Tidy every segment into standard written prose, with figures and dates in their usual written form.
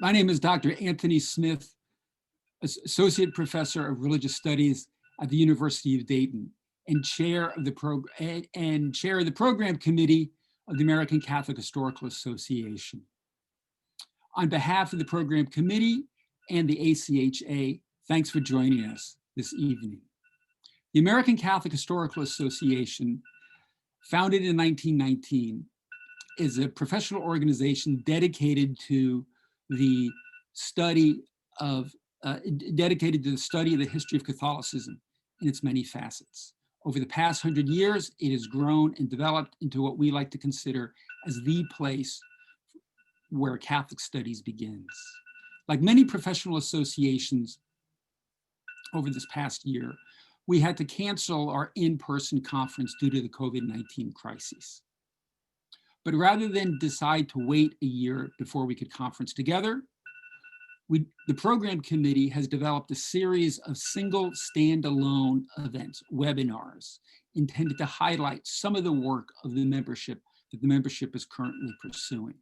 My name is Dr. Anthony Smith, Associate Professor of Religious Studies at the University of Dayton and Chair of the Program Committee of the American Catholic Historical Association. On behalf of the Program Committee and the ACHA, thanks for joining us this evening. The American Catholic Historical Association, founded in 1919, is a professional organization dedicated to the study of the history of Catholicism in its many facets. Over the past 100 years, it has grown and developed into what we like to consider as the place where Catholic studies begins. Like many professional associations over this past year, we had to cancel our in-person conference due to the COVID-19 crisis. But rather than decide to wait a year before we could conference together, the program committee has developed a series of single standalone events, webinars, intended to highlight some of the work of the membership that the membership is currently pursuing.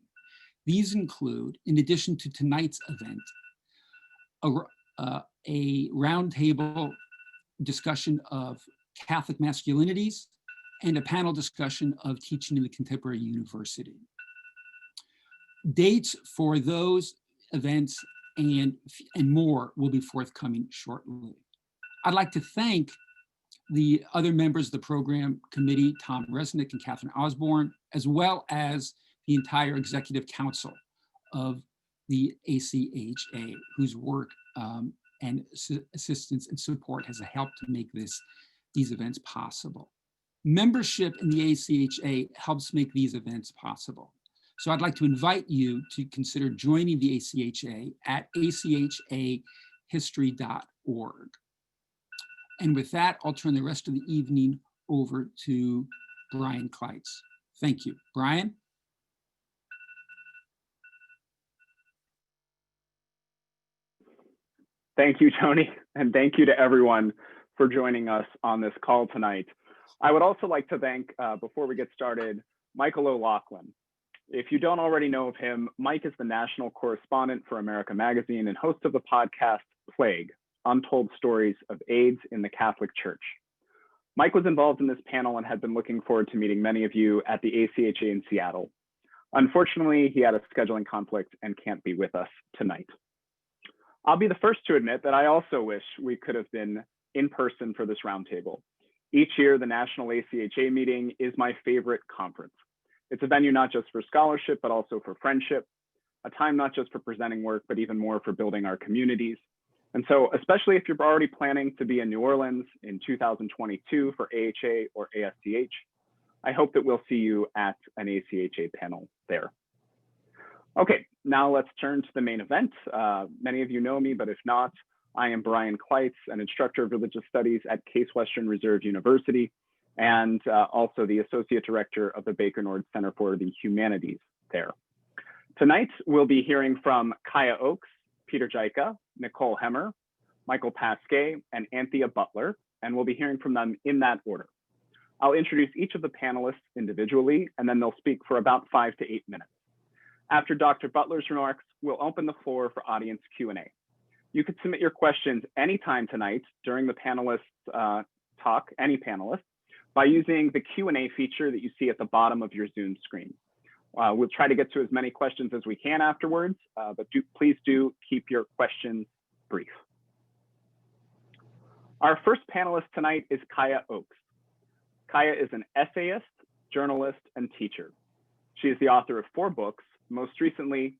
These include, in addition to tonight's event, a roundtable discussion of Catholic masculinities and a panel discussion of teaching in the contemporary university. Dates for those events and more will be forthcoming shortly. I'd like to thank the other members of the program committee, Tom Resnick and Catherine Osborne, as well as the entire executive council of the ACHA, whose work and assistance and support has helped to make these events possible. Membership in the ACHA helps make these events possible. So I'd like to invite you to consider joining the ACHA at achahistory.org. And with that, I'll turn the rest of the evening over to Brian Clites. Thank you. Brian? Thank you, Tony, and thank you to everyone for joining us on this call tonight. I would also like to thank, before we get started, Michael O'Loughlin. If you don't already know of him, Mike is the national correspondent for America Magazine and host of the podcast Plague, Untold Stories of AIDS in the Catholic Church. Mike was involved in this panel and had been looking forward to meeting many of you at the ACHA in Seattle. Unfortunately, he had a scheduling conflict and can't be with us tonight. I'll be the first to admit that I also wish we could have been in person for this roundtable. Each year, the National ACHA meeting is my favorite conference. It's a venue not just for scholarship, but also for friendship, a time not just for presenting work, but even more for building our communities. And so, especially if you're already planning to be in New Orleans in 2022 for AHA or ASTH, I hope that we'll see you at an ACHA panel there. Okay, now let's turn to the main event. Many of you know me, but if not, I am Brian Clites, an instructor of religious studies at Case Western Reserve University, and also the Associate Director of the Baker Nord Center for the Humanities there. Tonight, we'll be hearing from Kaya Oakes, Peter Jaica, Nicole Hemmer, Michael Pasque, and Anthea Butler, and we'll be hearing from them in that order. I'll introduce each of the panelists individually, and then they'll speak for about 5 to 8 minutes. After Dr. Butler's remarks, we'll open the floor for audience Q&A. You could submit your questions anytime tonight during the panelists' talk, any panelist, by using the Q&A feature that you see at the bottom of your Zoom screen. We'll try to get to as many questions as we can afterwards, but please do keep your questions brief. Our first panelist tonight is Kaya Oakes. Kaya is an essayist, journalist, and teacher. She is the author of 4 books, most recently,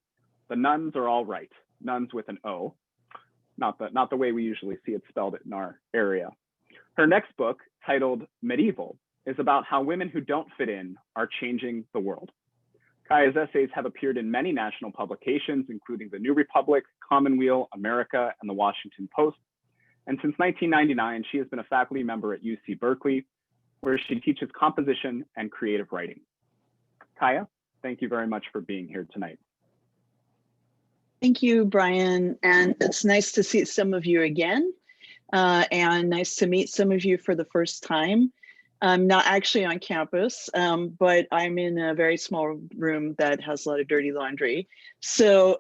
The Nuns Are All Right, nuns with an O, not the way we usually see it spelled in our area. Her next book, titled Medieval, is about how women who don't fit in are changing the world. Kaya's essays have appeared in many national publications, including The New Republic, Commonweal, America, and The Washington Post. And since 1999, she has been a faculty member at UC Berkeley, where she teaches composition and creative writing. Kaya, thank you very much for being here tonight. Thank you, Brian. And it's nice to see some of you again, and nice to meet some of you for the first time. I'm not actually on campus, but I'm in a very small room that has a lot of dirty laundry. So,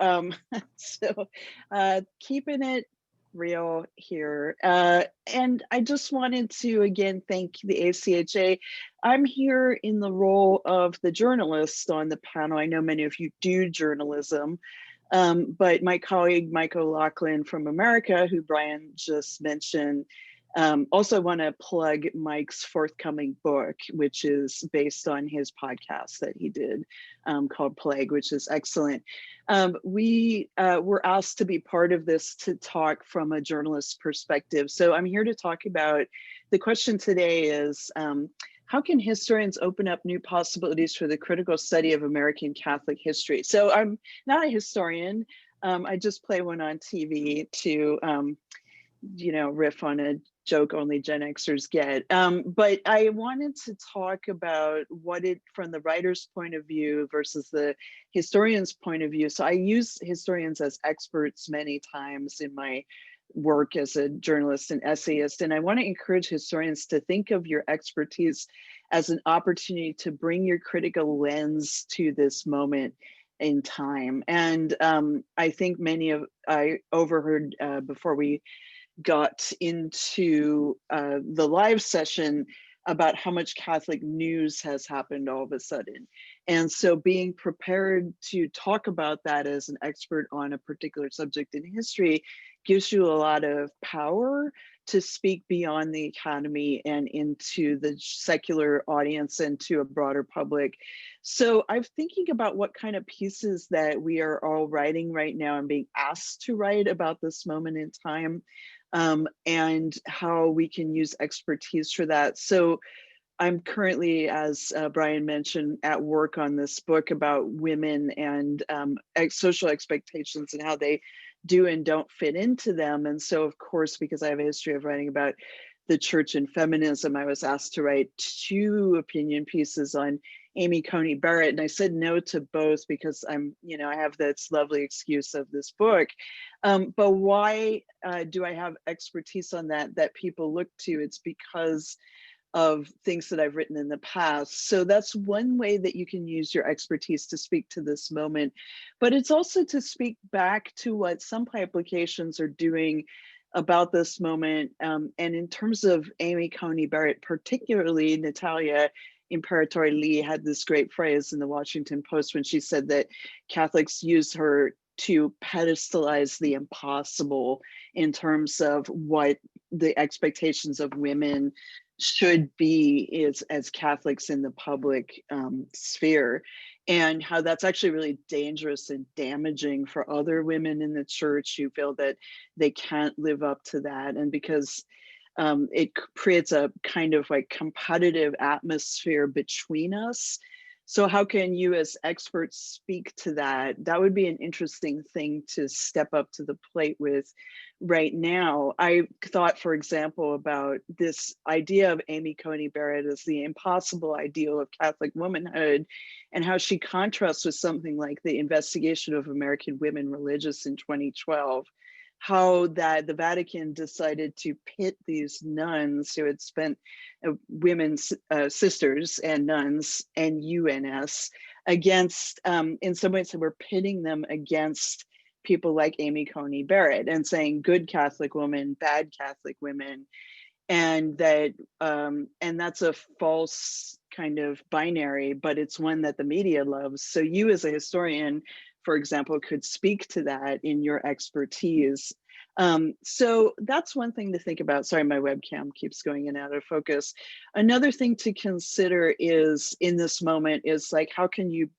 keeping it real here. And I just wanted to again thank the ACHA. I'm here in the role of the journalist on the panel. I know many of you do journalism, but my colleague Mike O'Loughlin from America, who Brian just mentioned, also want to plug Mike's forthcoming book, which is based on his podcast that he did called Plague, which is excellent. We were asked to be part of this to talk from a journalist's perspective. So I'm here to talk about, the question today is, how can historians open up new possibilities for the critical study of American Catholic history? So I'm not a historian. I just play one on TV to, riff on a joke only Gen Xers get. But I wanted to talk about what it, from the writer's point of view versus the historian's point of view. So I use historians as experts many times in my work as a journalist and essayist. And I want to encourage historians to think of your expertise as an opportunity to bring your critical lens to this moment in time. And I think I overheard before we got into the live session about how much Catholic news has happened all of a sudden. And so being prepared to talk about that as an expert on a particular subject in history gives you a lot of power to speak beyond the academy and into the secular audience and to a broader public. So I'm thinking about what kind of pieces that we are all writing right now and being asked to write about this moment in time, and how we can use expertise for that. So I'm currently, as Brian mentioned, at work on this book about women and social expectations and how they do and don't fit into them. And so, of course, because I have a history of writing about the church and feminism, I was asked to write 2 opinion pieces on Amy Coney Barrett. And I said no to both because I have this lovely excuse of this book. But why do I have expertise on that people look to? It's because of things that I've written in the past. So that's one way that you can use your expertise to speak to this moment, but it's also to speak back to what some publications are doing about this moment. And in terms of Amy Coney Barrett, particularly Natalia Imperatori Lee had this great phrase in the Washington Post when she said that Catholics use her to pedestalize the impossible in terms of what the expectations of women should be as Catholics in the public sphere, and how that's actually really dangerous and damaging for other women in the church who feel that they can't live up to that. And because it creates a kind of like competitive atmosphere between us. So how can you as experts speak to that? That would be an interesting thing to step up to the plate with right now. I thought, for example, about this idea of Amy Coney Barrett as the impossible ideal of Catholic womanhood and how she contrasts with something like the investigation of American women religious in 2012. How that the Vatican decided to pit these nuns who had spent women's sisters and nuns and UNS against, in some ways, they were pitting them against people like Amy Coney Barrett and saying good Catholic women, bad Catholic women, and that and that's a false kind of binary, but it's one that the media loves. So you as a historian, for example, could speak to that in your expertise. So that's one thing to think about. Sorry, my webcam keeps going in and out of focus. Another thing to consider is in this moment is like, how can you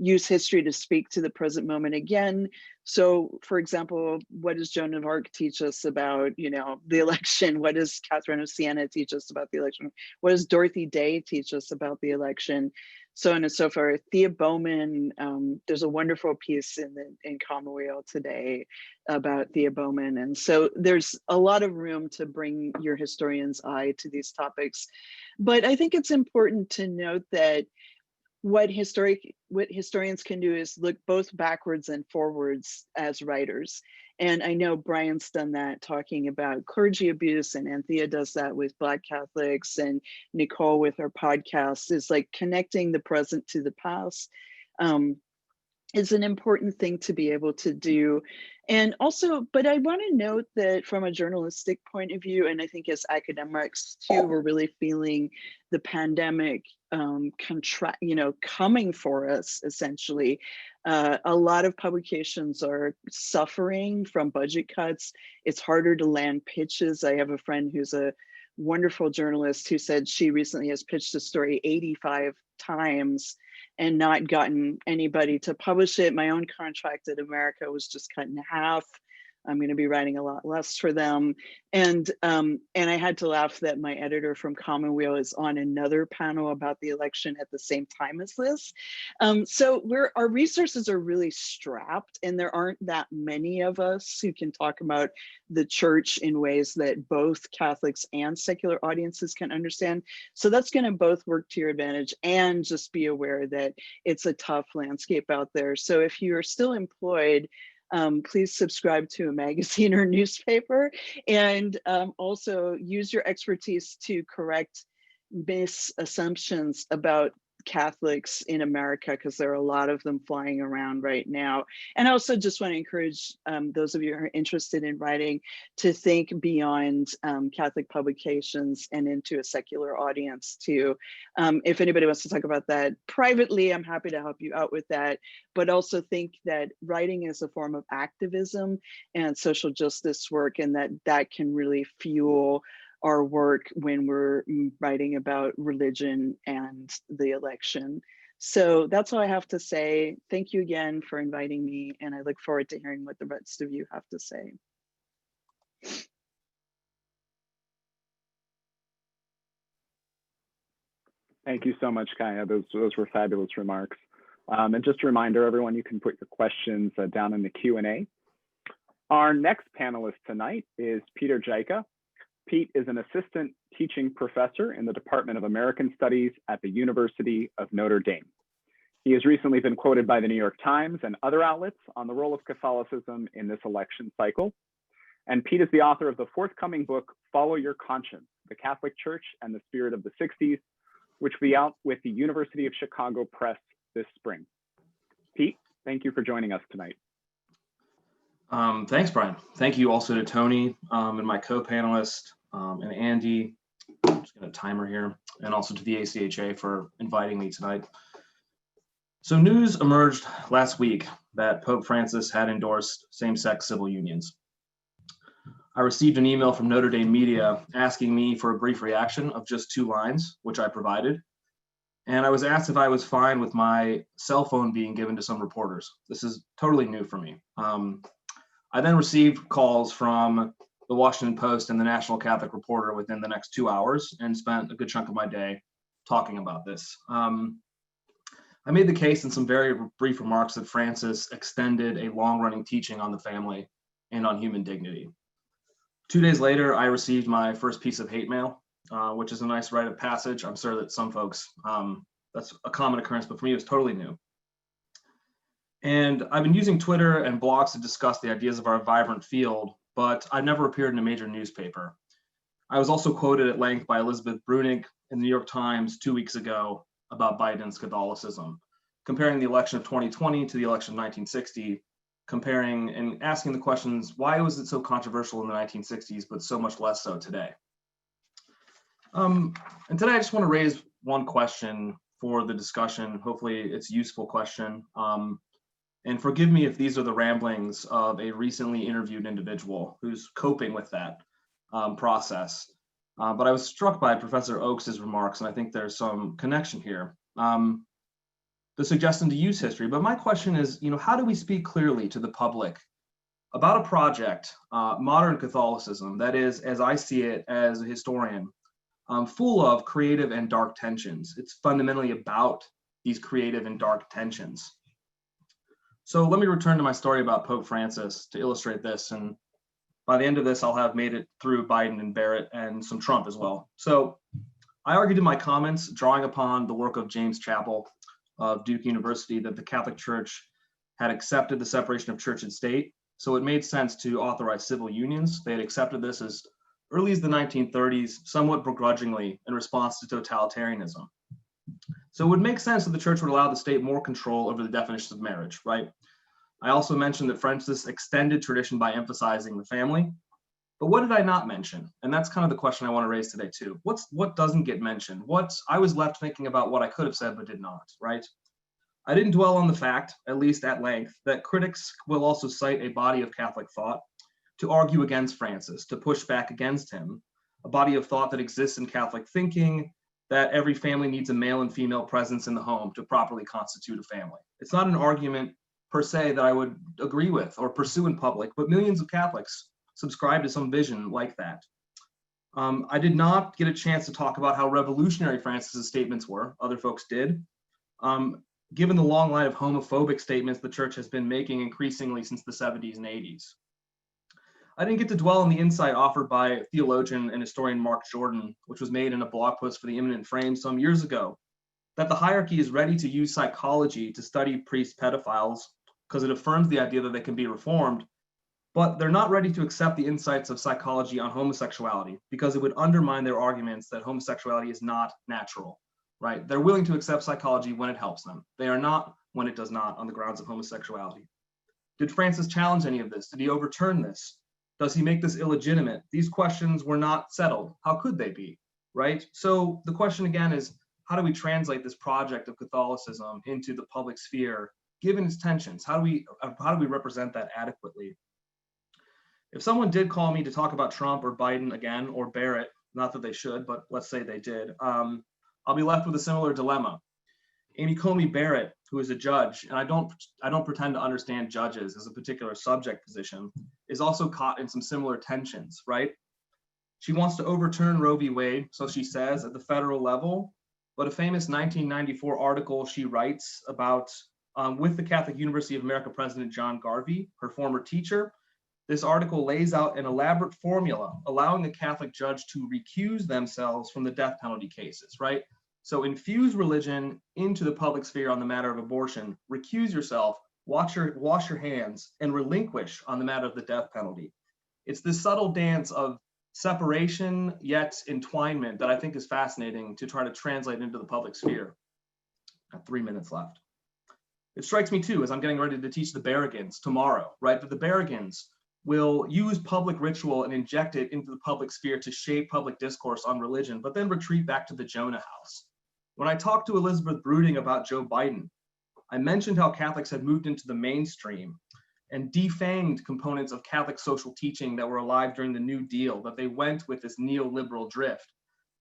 use history to speak to the present moment again? So for example, what does Joan of Arc teach us about, the election? What does Catherine of Siena teach us about the election? What does Dorothy Day teach us about the election? So on and so forth. Thea Bowman, there's a wonderful piece in Commonweal today about Thea Bowman. And so there's a lot of room to bring your historian's eye to these topics. But I think it's important to note that what what historians can do is look both backwards and forwards as writers. And I know Brian's done that talking about clergy abuse, and Anthea does that with Black Catholics, and Nicole with her podcast is like connecting the present to the past. Is an important thing to be able to do. And also, but I want to note that from a journalistic point of view, and I think as academics too, we're really feeling the pandemic coming for us essentially. A lot of publications are suffering from budget cuts. It's harder to land pitches. I have a friend who's a wonderful journalist who said she recently has pitched a story 85 times and not gotten anybody to publish it. My own contract at America was just cut in half. I'm going to be writing a lot less for them. And I had to laugh that my editor from Commonweal is on another panel about the election at the same time as this. So our resources are really strapped, and there aren't that many of us who can talk about the church in ways that both Catholics and secular audiences can understand. So that's going to both work to your advantage, and just be aware that it's a tough landscape out there. So if you're still employed, please subscribe to a magazine or newspaper, and also use your expertise to correct misassumptions about Catholics in America, because there are a lot of them flying around right now. And I also just want to encourage those of you who are interested in writing to think beyond Catholic publications and into a secular audience too. If anybody wants to talk about that privately, I'm happy to help you out with that. But also think that writing is a form of activism and social justice work, and that can really fuel our work when we're writing about religion and the election. So that's all I have to say. Thank you again for inviting me, and I look forward to hearing what the rest of you have to say. Thank you so much, Kaya. Those were fabulous remarks. And just a reminder, everyone, you can put your questions down in the Q&A. Our next panelist tonight is Peter Jaica. Pete is an assistant teaching professor in the Department of American Studies at the University of Notre Dame. He has recently been quoted by the New York Times and other outlets on the role of Catholicism in this election cycle. And Pete is the author of the forthcoming book, Follow Your Conscience, The Catholic Church and the Spirit of the 60s, which will be out with the University of Chicago Press this spring. Pete, thank you for joining us tonight. Thanks, Brian. Thank you also to Tony and my co-panelist and Andy. I'm just going to timer here, and also to the ACHA for inviting me tonight. So news emerged last week that Pope Francis had endorsed same-sex civil unions. I received an email from Notre Dame media asking me for a brief reaction of just 2 lines, which I provided. And I was asked if I was fine with my cell phone being given to some reporters. This is totally new for me. I then received calls from the Washington Post and the National Catholic Reporter within the next 2 hours, and spent a good chunk of my day talking about this. I made the case in some very brief remarks that Francis extended a long-running teaching on the family and on human dignity. 2 days later, I received my first piece of hate mail, which is a nice rite of passage. I'm sure that some folks, that's a common occurrence, but for me, it was totally new. And I've been using Twitter and blogs to discuss the ideas of our vibrant field, but I've never appeared in a major newspaper. I was also quoted at length by Elizabeth Brunig in the New York Times 2 weeks ago about Biden's Catholicism, comparing the election of 2020 to the election of 1960, comparing and asking the questions, why was it so controversial in the 1960s, but so much less so today? And today I just want to raise one question for the discussion. Hopefully it's a useful question. And forgive me if these are the ramblings of a recently interviewed individual who's coping with that process. But I was struck by Professor Oakes's remarks, and I think there's some connection here. The suggestion to use history, but my question is, how do we speak clearly to the public about a project, modern Catholicism, that is, as I see it as a historian, full of creative and dark tensions. It's fundamentally about these creative and dark tensions. So let me return to my story about Pope Francis to illustrate this. And by the end of this, I'll have made it through Biden and Barrett and some Trump as well. So I argued in my comments, drawing upon the work of James Chappell, of Duke University that the Catholic Church had accepted the separation of church and state. So it made sense to authorize civil unions. They had accepted this as early as the 1930s, somewhat begrudgingly in response to totalitarianism. So it would make sense that the church would allow the state more control over the definitions of marriage, right? I also mentioned that Francis extended tradition by emphasizing the family. But what did I not mention? And that's kind of the question I want to raise today too. What doesn't get mentioned? I was left thinking about what I could have said but did not, right? I didn't dwell on the fact, at least at length, that critics will also cite a body of Catholic thought to argue against Francis, to push back against him, a body of thought that exists in Catholic thinking, that every family needs a male and female presence in the home to properly constitute a family. It's not an argument per se that I would agree with or pursue in public, but millions of Catholics subscribe to some vision like that. I did not get a chance to talk about how revolutionary Francis's statements were. Other folks did. Given the long line of homophobic statements the church has been making increasingly since the 70s and 80s. I didn't get to dwell on the insight offered by theologian and historian Mark Jordan, which was made in a blog post for the Imminent Frame some years ago, that the hierarchy is ready to use psychology to study priest pedophiles because it affirms the idea that they can be reformed, but they're not ready to accept the insights of psychology on homosexuality because it would undermine their arguments that homosexuality is not natural, right? They're willing to accept psychology when it helps them. They are not when it does not on the grounds of homosexuality. Did Francis challenge any of this? Did he overturn this? Does he make this illegitimate? These questions were not settled. How could they be, right? So the question again is, how do we translate this project of Catholicism into the public sphere, given its tensions? How do we represent that adequately? If someone did call me to talk about Trump or Biden again, or Barrett, not that they should, but let's say they did, I'll be left with a similar dilemma. Amy Coney Barrett, who is a judge, and I don't pretend to understand judges as a particular subject position, is also caught in some similar tensions, right? She wants to overturn Roe v. Wade, so she says, at the federal level, but a famous 1994 article she writes about with the Catholic University of America president John Garvey, her former teacher. This article lays out an elaborate formula allowing a Catholic judge to recuse themselves from the death penalty cases, right? So infuse religion into the public sphere on the matter of abortion, recuse yourself, wash your hands, and relinquish on the matter of the death penalty. It's this subtle dance of separation yet entwinement that I think is fascinating to try to translate into the public sphere. Got 3 minutes left. It strikes me too, as I'm getting ready to teach the Barragans tomorrow, right? That the Barragans will use public ritual and inject it into the public sphere to shape public discourse on religion, but then retreat back to the Jonah house. When I talked to Elizabeth Brooding about Joe Biden, I mentioned how Catholics had moved into the mainstream and defanged components of Catholic social teaching that were alive during the New Deal, that they went with this neoliberal drift.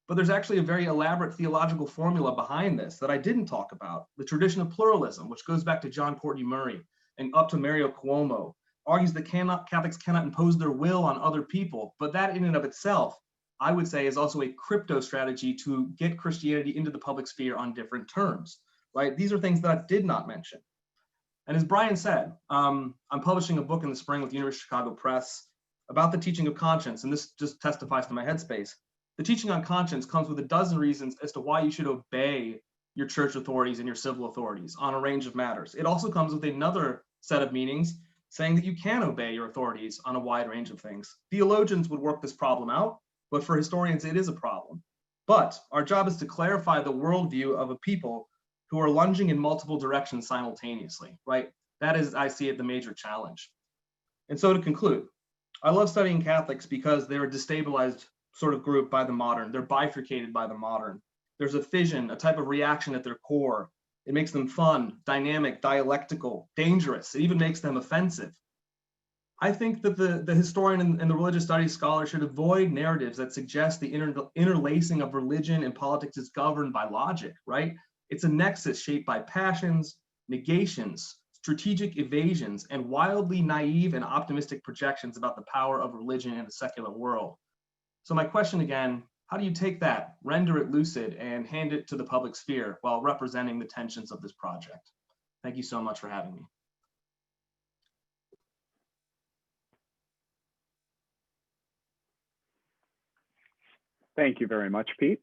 But there's actually a very elaborate theological formula behind this that I didn't talk about. The tradition of pluralism, which goes back to John Courtney Murray and up to Mario Cuomo, argues that Catholics cannot impose their will on other people, but that in and of itself, I would say, is also a crypto strategy to get Christianity into the public sphere on different terms, right? These are things that I did not mention. And as Brian said, I'm publishing a book in the spring with the University of Chicago Press about the teaching of conscience, and this just testifies to my headspace. The teaching on conscience comes with a dozen reasons as to why you should obey your church authorities and your civil authorities on a range of matters. It also comes with another set of meanings saying that you can obey your authorities on a wide range of things. Theologians would work this problem out, but for historians, it is a problem. But our job is to clarify the worldview of a people who are lunging in multiple directions simultaneously, right? That is, I see it, the major challenge. And so to conclude, I love studying Catholics because they're a destabilized sort of group by the modern. They're bifurcated by the modern. There's a fission, a type of reaction at their core. It makes them fun, dynamic, dialectical, dangerous. It even makes them offensive. I think that the historian and the religious studies scholar should avoid narratives that suggest the interlacing of religion and politics is governed by logic, right? It's a nexus shaped by passions, negations, strategic evasions, and wildly naive and optimistic projections about the power of religion in a secular world. So my question again, how do you take that, render it lucid, and hand it to the public sphere while representing the tensions of this project? Thank you so much for having me. Thank you very much, Pete.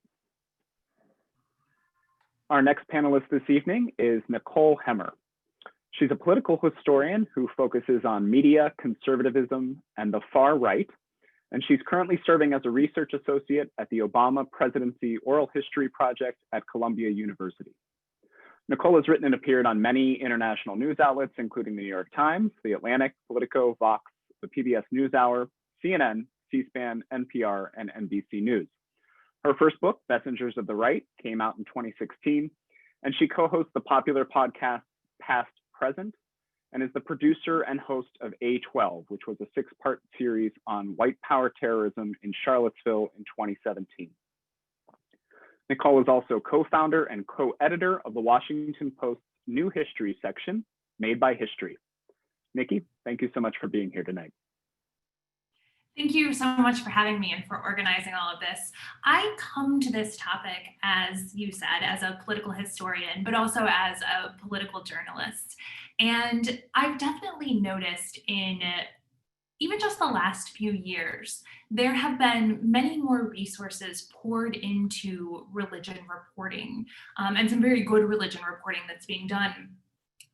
Our next panelist this evening is Nicole Hemmer. She's a political historian who focuses on media, conservatism, and the far right, and she's currently serving as a research associate at the Obama Presidency Oral History Project at Columbia University. Nicole has written and appeared on many international news outlets, including the New York Times, The Atlantic, Politico, Vox, the PBS NewsHour, CNN, C-SPAN, NPR, and NBC News. Her first book, Messengers of the Right, came out in 2016, and she co-hosts the popular podcast Past Present, and is the producer and host of A12, which was a 6-part series on white power terrorism in Charlottesville in 2017. Nicole is also co-founder and co-editor of the Washington Post's New History section, Made by History. Nikki, thank you so much for being here tonight. Thank you so much for having me and for organizing all of this. I come to this topic, as you said, as a political historian, but also as a political journalist. And I've definitely noticed in even just the last few years, there have been many more resources poured into religion reporting, and some very good religion reporting that's being done.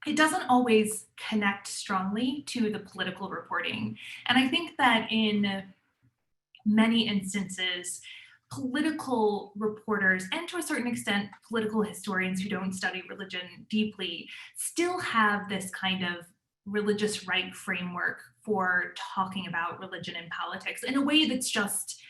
It doesn't always connect strongly to the political reporting. And I think that in many instances, political reporters, and to a certain extent, political historians who don't study religion deeply, still have this kind of religious right framework for talking about religion and politics in a way that's just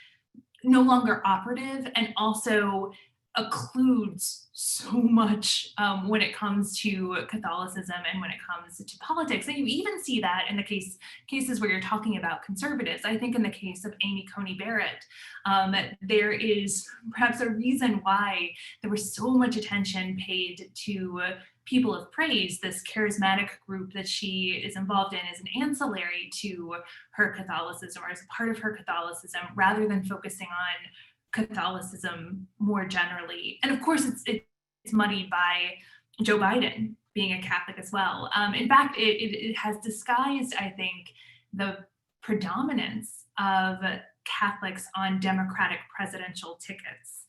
no longer operative, and also occludes so much when it comes to Catholicism and when it comes to politics. And you even see that in the cases where you're talking about conservatives. I think in the case of Amy Coney Barrett, there is perhaps a reason why there was so much attention paid to People of Praise, this charismatic group that she is involved in as an ancillary to her Catholicism, or as a part of her Catholicism, rather than focusing on Catholicism more generally. And of course, it's muddied by Joe Biden being a Catholic as well. In fact, it has disguised, I think, the predominance of Catholics on Democratic presidential tickets.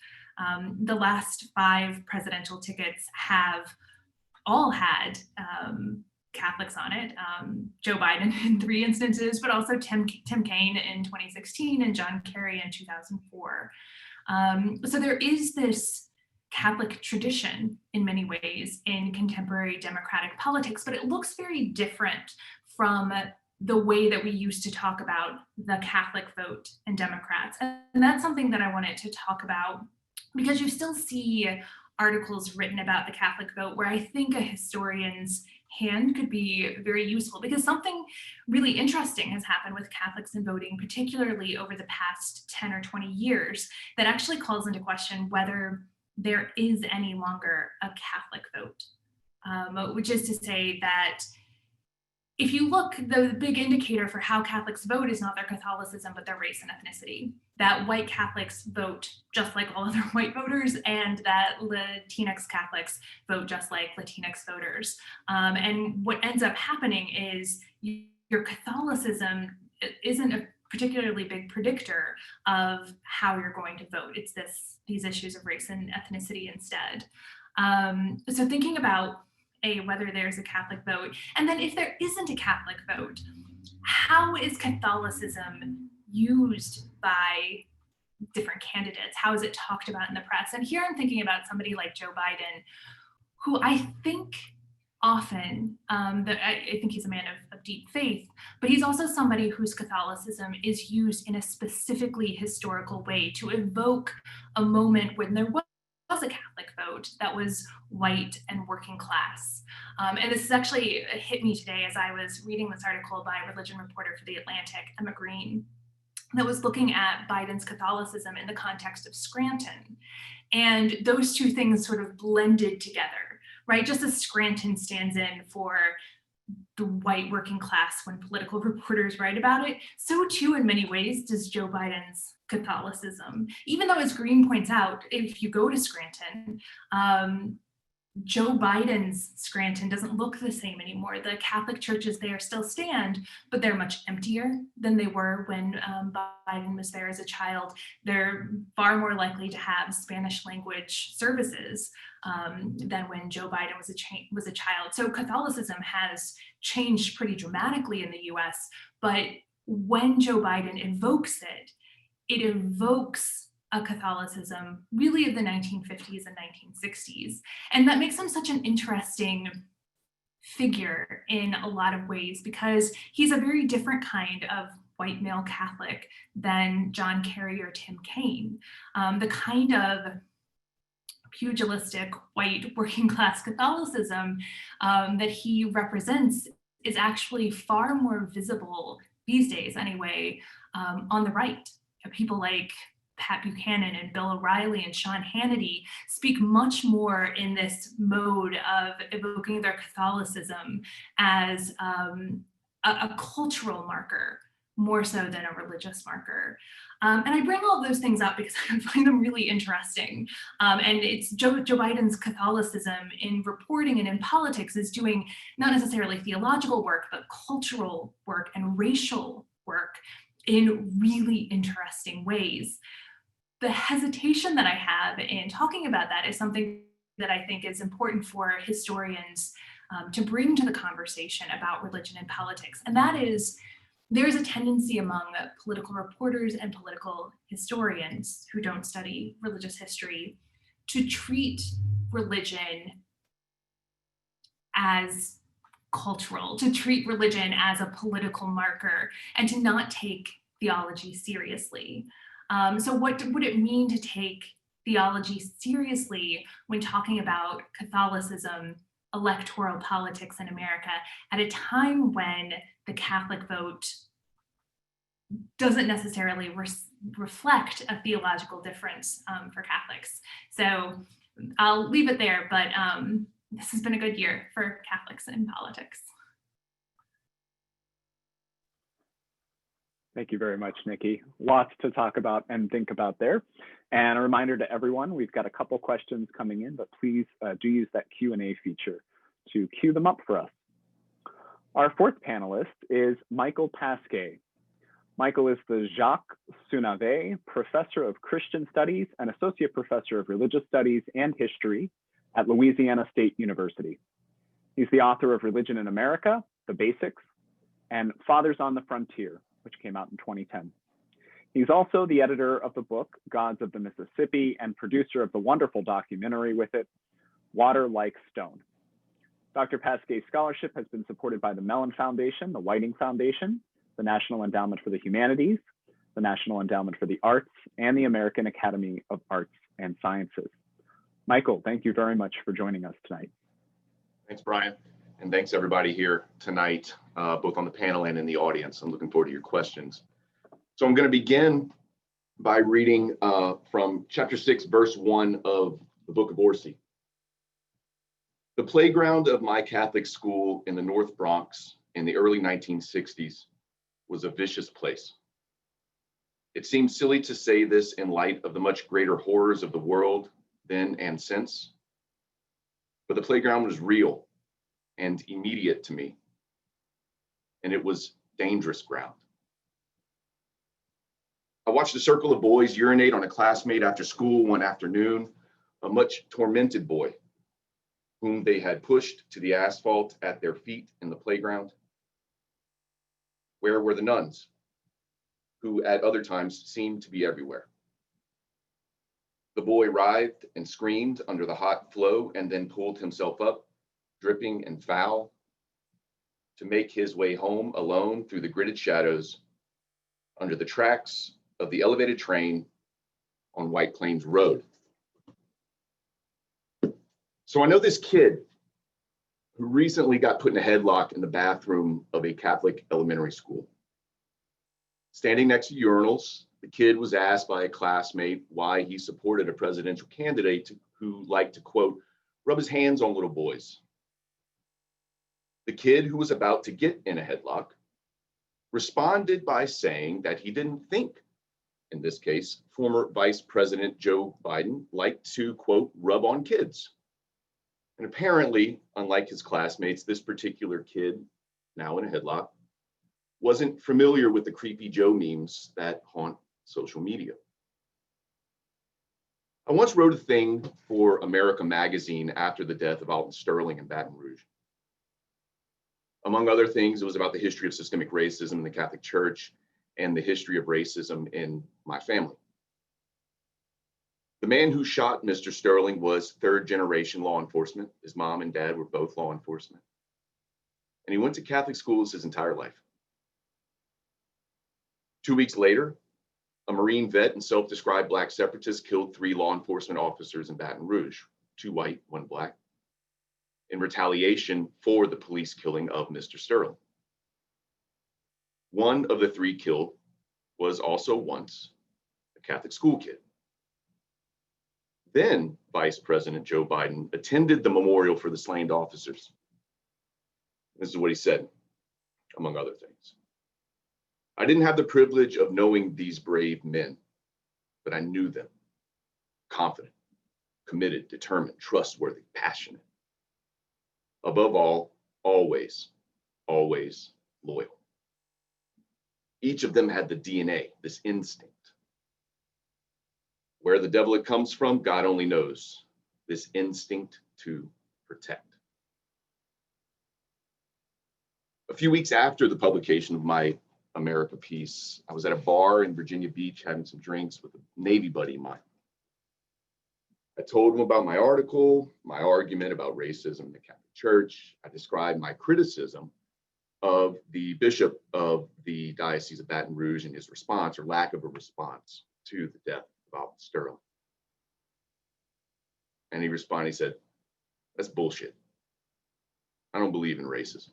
The last 5 presidential tickets have all had Catholics on it. Joe Biden in 3 instances, but also Tim Kaine in 2016 and John Kerry in 2004. So there is this Catholic tradition in many ways in contemporary democratic politics, but it looks very different from the way that we used to talk about the Catholic vote and Democrats. And that's something that I wanted to talk about, because you still see articles written about the Catholic vote where I think a historian's hand could be very useful, because something really interesting has happened with Catholics in voting, particularly over the past 10 or 20 years, that actually calls into question whether there is any longer a Catholic vote, which is to say that if you look, the big indicator for how Catholics vote is not their Catholicism, but their race and ethnicity. That white Catholics vote just like all other white voters, and that Latinx Catholics vote just like Latinx voters. And what ends up happening is your Catholicism isn't a particularly big predictor of how you're going to vote. It's these issues of race and ethnicity instead. So thinking about whether there's a Catholic vote, and then if there isn't a Catholic vote, how is Catholicism used by different candidates? How is it talked about in the press? And here I'm thinking about somebody like Joe Biden, who I think often, I think he's a man of deep faith, but he's also somebody whose Catholicism is used in a specifically historical way to evoke a moment when there was a Catholic vote that was white and working class. And this is actually hit me today as I was reading this article by religion reporter for The Atlantic, Emma Green, that was looking at Biden's Catholicism in the context of Scranton. And those two things sort of blended together, right? Just as Scranton stands in for the white working class when political reporters write about it, so too in many ways does Joe Biden's Catholicism. Even though, as Green points out, if you go to Scranton, Joe Biden's Scranton doesn't look the same anymore. The Catholic churches there still stand, but they're much emptier than they were when Biden was there as a child. They're far more likely to have Spanish language services than when Joe Biden was a child. So Catholicism has changed pretty dramatically in the US, but when Joe Biden invokes it, it evokes a Catholicism really of the 1950s and 1960s. And that makes him such an interesting figure in a lot of ways, because he's a very different kind of white male Catholic than John Kerry or Tim Kaine. The kind of pugilistic white working class Catholicism that he represents is actually far more visible these days anyway on the right. People like Pat Buchanan and Bill O'Reilly and Sean Hannity speak much more in this mode of evoking their Catholicism as a cultural marker more so than a religious marker. And I bring all those things up because I find them really interesting. And it's Joe Biden's Catholicism in reporting and in politics is doing not necessarily theological work, but cultural work and racial work in really interesting ways. The hesitation that I have in talking about that is something that I think is important for historians to bring to the conversation about religion and politics. And that is, there's a tendency among political reporters and political historians who don't study religious history to treat religion as cultural, to treat religion as a political marker, and to not take theology seriously. So what would it mean to take theology seriously when talking about Catholicism, electoral politics in America, at a time when the Catholic vote doesn't necessarily reflect a theological difference for Catholics? So I'll leave it there, but this has been a good year for Catholics in politics. Thank you very much, Nikki. Lots to talk about and think about there. And a reminder to everyone, we've got a couple questions coming in, but please do use that Q&A feature to queue them up for us. Our fourth panelist is Michael Pasque. Michael is the Jacques Sunave Professor of Christian Studies and Associate Professor of Religious Studies and History at Louisiana State University. He's the author of Religion in America, The Basics, and Fathers on the Frontier, which came out in 2010. He's also the editor of the book, Gods of the Mississippi, and producer of the wonderful documentary with it, Water Like Stone. Dr. Pasque's scholarship has been supported by the Mellon Foundation, the Whiting Foundation, the National Endowment for the Humanities, the National Endowment for the Arts, and the American Academy of Arts and Sciences. Michael, thank you very much for joining us tonight. Thanks, Brian. And thanks everybody here tonight, both on the panel and in the audience. I'm looking forward to your questions. So I'm going to begin by reading from chapter 6, verse 1 of the Book of Orsi. The playground of my Catholic school in the North Bronx in the early 1960s was a vicious place. It seems silly to say this in light of the much greater horrors of the world then and since, but the playground was real and immediate to me, and it was dangerous ground. I watched a circle of boys urinate on a classmate after school one afternoon, a much tormented boy whom they had pushed to the asphalt at their feet in the playground. Where were the nuns, who at other times seemed to be everywhere? The boy writhed and screamed under the hot flow and then pulled himself up, dripping and foul, to make his way home alone through the gridded shadows under the tracks of the elevated train on White Plains Road. So I know this kid who recently got put in a headlock in the bathroom of a Catholic elementary school. Standing next to urinals, the kid was asked by a classmate why he supported a presidential candidate who liked to, quote, rub his hands on little boys. The kid, who was about to get in a headlock, responded by saying that he didn't think, in this case, former Vice President Joe Biden liked to, quote, rub on kids. And apparently, unlike his classmates, this particular kid, now in a headlock, wasn't familiar with the creepy Joe memes that haunt social media. I once wrote a thing for America magazine after the death of Alton Sterling in Baton Rouge. Among other things, it was about the history of systemic racism in the Catholic Church and the history of racism in my family. The man who shot Mr. Sterling was third-generation law enforcement. His mom and dad were both law enforcement. And he went to Catholic schools his entire life. 2 weeks later, a Marine vet and self-described Black separatist killed 3 law enforcement officers in Baton Rouge, 2 white, 1 Black, in retaliation for the police killing of Mr. Sterling. One of the 3 killed was also once a Catholic school kid. Then Vice President Joe Biden attended the memorial for the slain officers. This is what he said, among other things. I didn't have the privilege of knowing these brave men, but I knew them. Confident, committed, determined, trustworthy, passionate. Above all, always, always loyal. Each of them had the DNA, this instinct. Where the devil it comes from, God only knows. This instinct to protect. A few weeks after the publication of my America piece, I was at a bar in Virginia Beach having some drinks with a Navy buddy of mine. I told him about my article, my argument about racism in the Catholic Church. I described my criticism of the bishop of the Diocese of Baton Rouge and his response or lack of a response to the death of Alton Sterling. And he responded, he said, "That's bullshit. I don't believe in racism."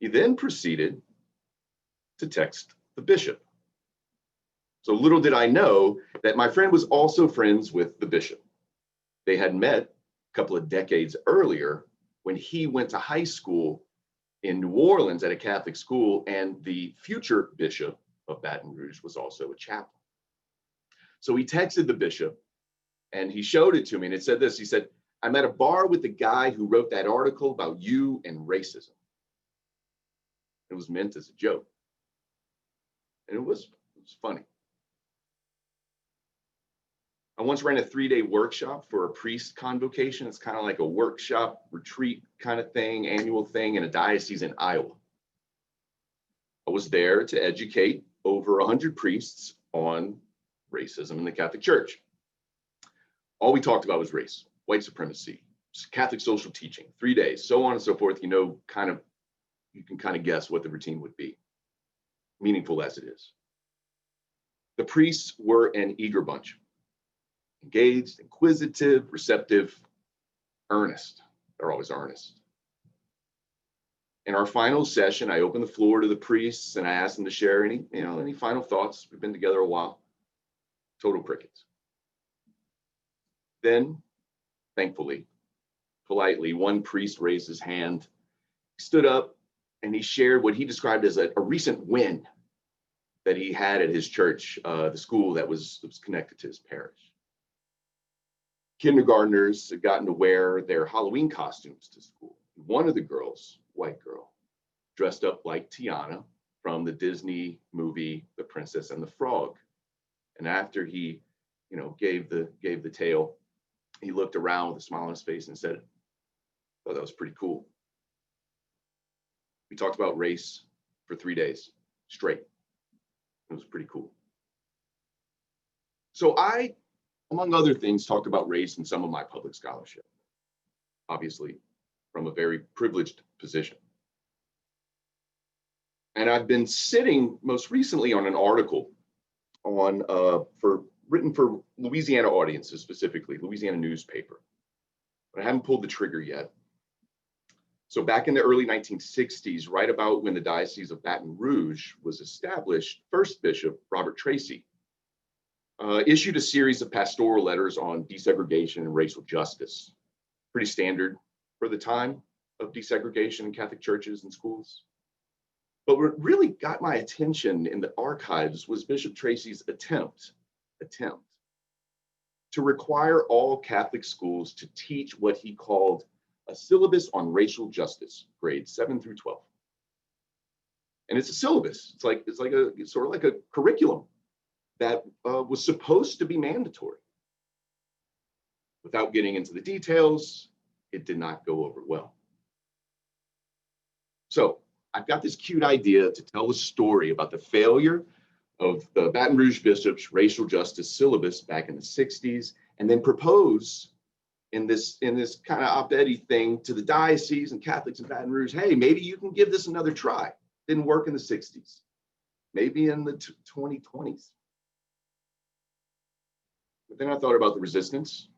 He then proceeded to text the bishop. So little did I know that my friend was also friends with the bishop. They had met a couple of decades earlier when he went to high school in New Orleans at a Catholic school, and the future bishop of Baton Rouge was also a chaplain. So he texted the bishop and he showed it to me, and it said this. He said, "I'm at a bar with the guy who wrote that article about you and racism." It was meant as a joke. And it was funny. I once ran a 3-day workshop for a priest convocation. It's kind of like a workshop retreat kind of thing, annual thing in a diocese in Iowa. I was there to educate over 100 priests on racism in the Catholic Church. All we talked about was race, white supremacy, Catholic social teaching, 3 days, so on and so forth. You know, you can kind of guess what the routine would be, meaningful as it is. The priests were an eager bunch, engaged, inquisitive, receptive, earnest. They're always earnest. In our final session, I opened the floor to the priests and I asked them to share any final thoughts. We've been together a while. Total crickets. Then, thankfully, politely, one priest raised his hand, stood up, and he shared what he described as a recent win that he had at his church, the school that was connected to his parish. Kindergartners had gotten to wear their Halloween costumes to school. One of the girls, white girl, dressed up like Tiana from the Disney movie The Princess and the Frog. And after he, gave the tale, he looked around with a smile on his face and said, "Oh, that was pretty cool." We talked about race for 3 days straight. It was pretty cool. So I, among other things, talked about race in some of my public scholarship, obviously from a very privileged position. And I've been sitting most recently on an article written for Louisiana audiences, specifically Louisiana newspaper, but I haven't pulled the trigger yet. So back in the early 1960s, right about when the Diocese of Baton Rouge was established, first Bishop Robert Tracy issued a series of pastoral letters on desegregation and racial justice. Pretty standard for the time of desegregation in Catholic churches and schools. But what really got my attention in the archives was Bishop Tracy's attempt to require all Catholic schools to teach what he called a syllabus on racial justice, grades 7 through 12. And it's a syllabus. It's sort of like a curriculum that was supposed to be mandatory. Without getting into the details, it did not go over well. So I've got this cute idea to tell a story about the failure of the Baton Rouge bishops' racial justice syllabus back in the 60s, and then propose in this kind of op-ed-y thing to the diocese and Catholics in Baton Rouge, hey, maybe you can give this another try. Didn't work in the 60s, maybe in the 2020s. But then I thought about the resistance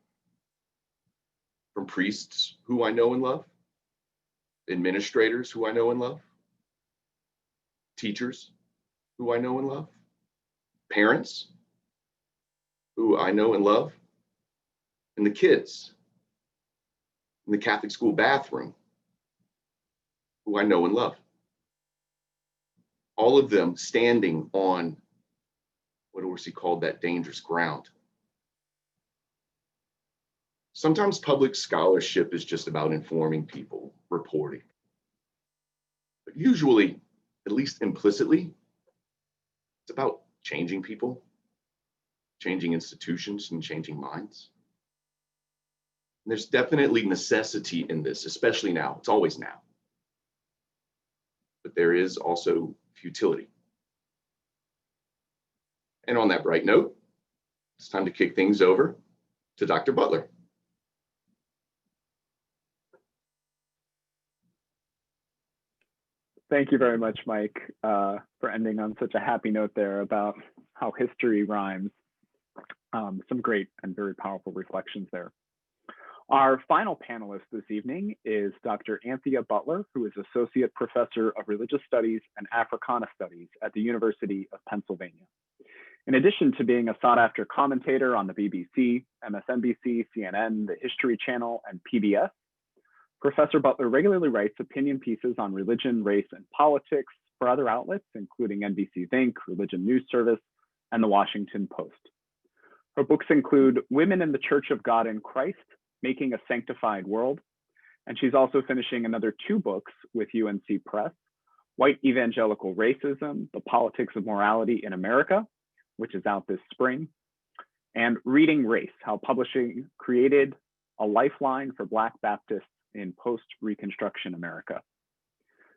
from priests who I know and love, administrators who I know and love, teachers who I know and love, parents who I know and love, and the kids in the Catholic school bathroom who I know and love. All of them standing on what Orsi called that dangerous ground. Sometimes public scholarship is just about informing people, reporting. But usually, at least implicitly, it's about changing people, changing institutions, and changing minds. And there's definitely necessity in this, especially now. It's always now. But there is also futility. And on that bright note, it's time to kick things over to Dr. Butler. Thank you very much, Mike, for ending on such a happy note there about how history rhymes. Some great and very powerful reflections there. Our final panelist this evening is Dr. Anthea Butler, who is Associate Professor of Religious Studies and Africana Studies at the University of Pennsylvania. In addition to being a sought-after commentator on the BBC, MSNBC, CNN, the History Channel, and PBS, Professor Butler regularly writes opinion pieces on religion, race, and politics for other outlets, including NBC Think, Religion News Service, and the Washington Post. Her books include Women in the Church of God in Christ, Making a Sanctified World, and she's also finishing another 2 books with UNC Press, White Evangelical Racism, The Politics of Morality in America, which is out this spring, and Reading Race, How Publishing Created a Lifeline for Black Baptists in Post-Reconstruction America.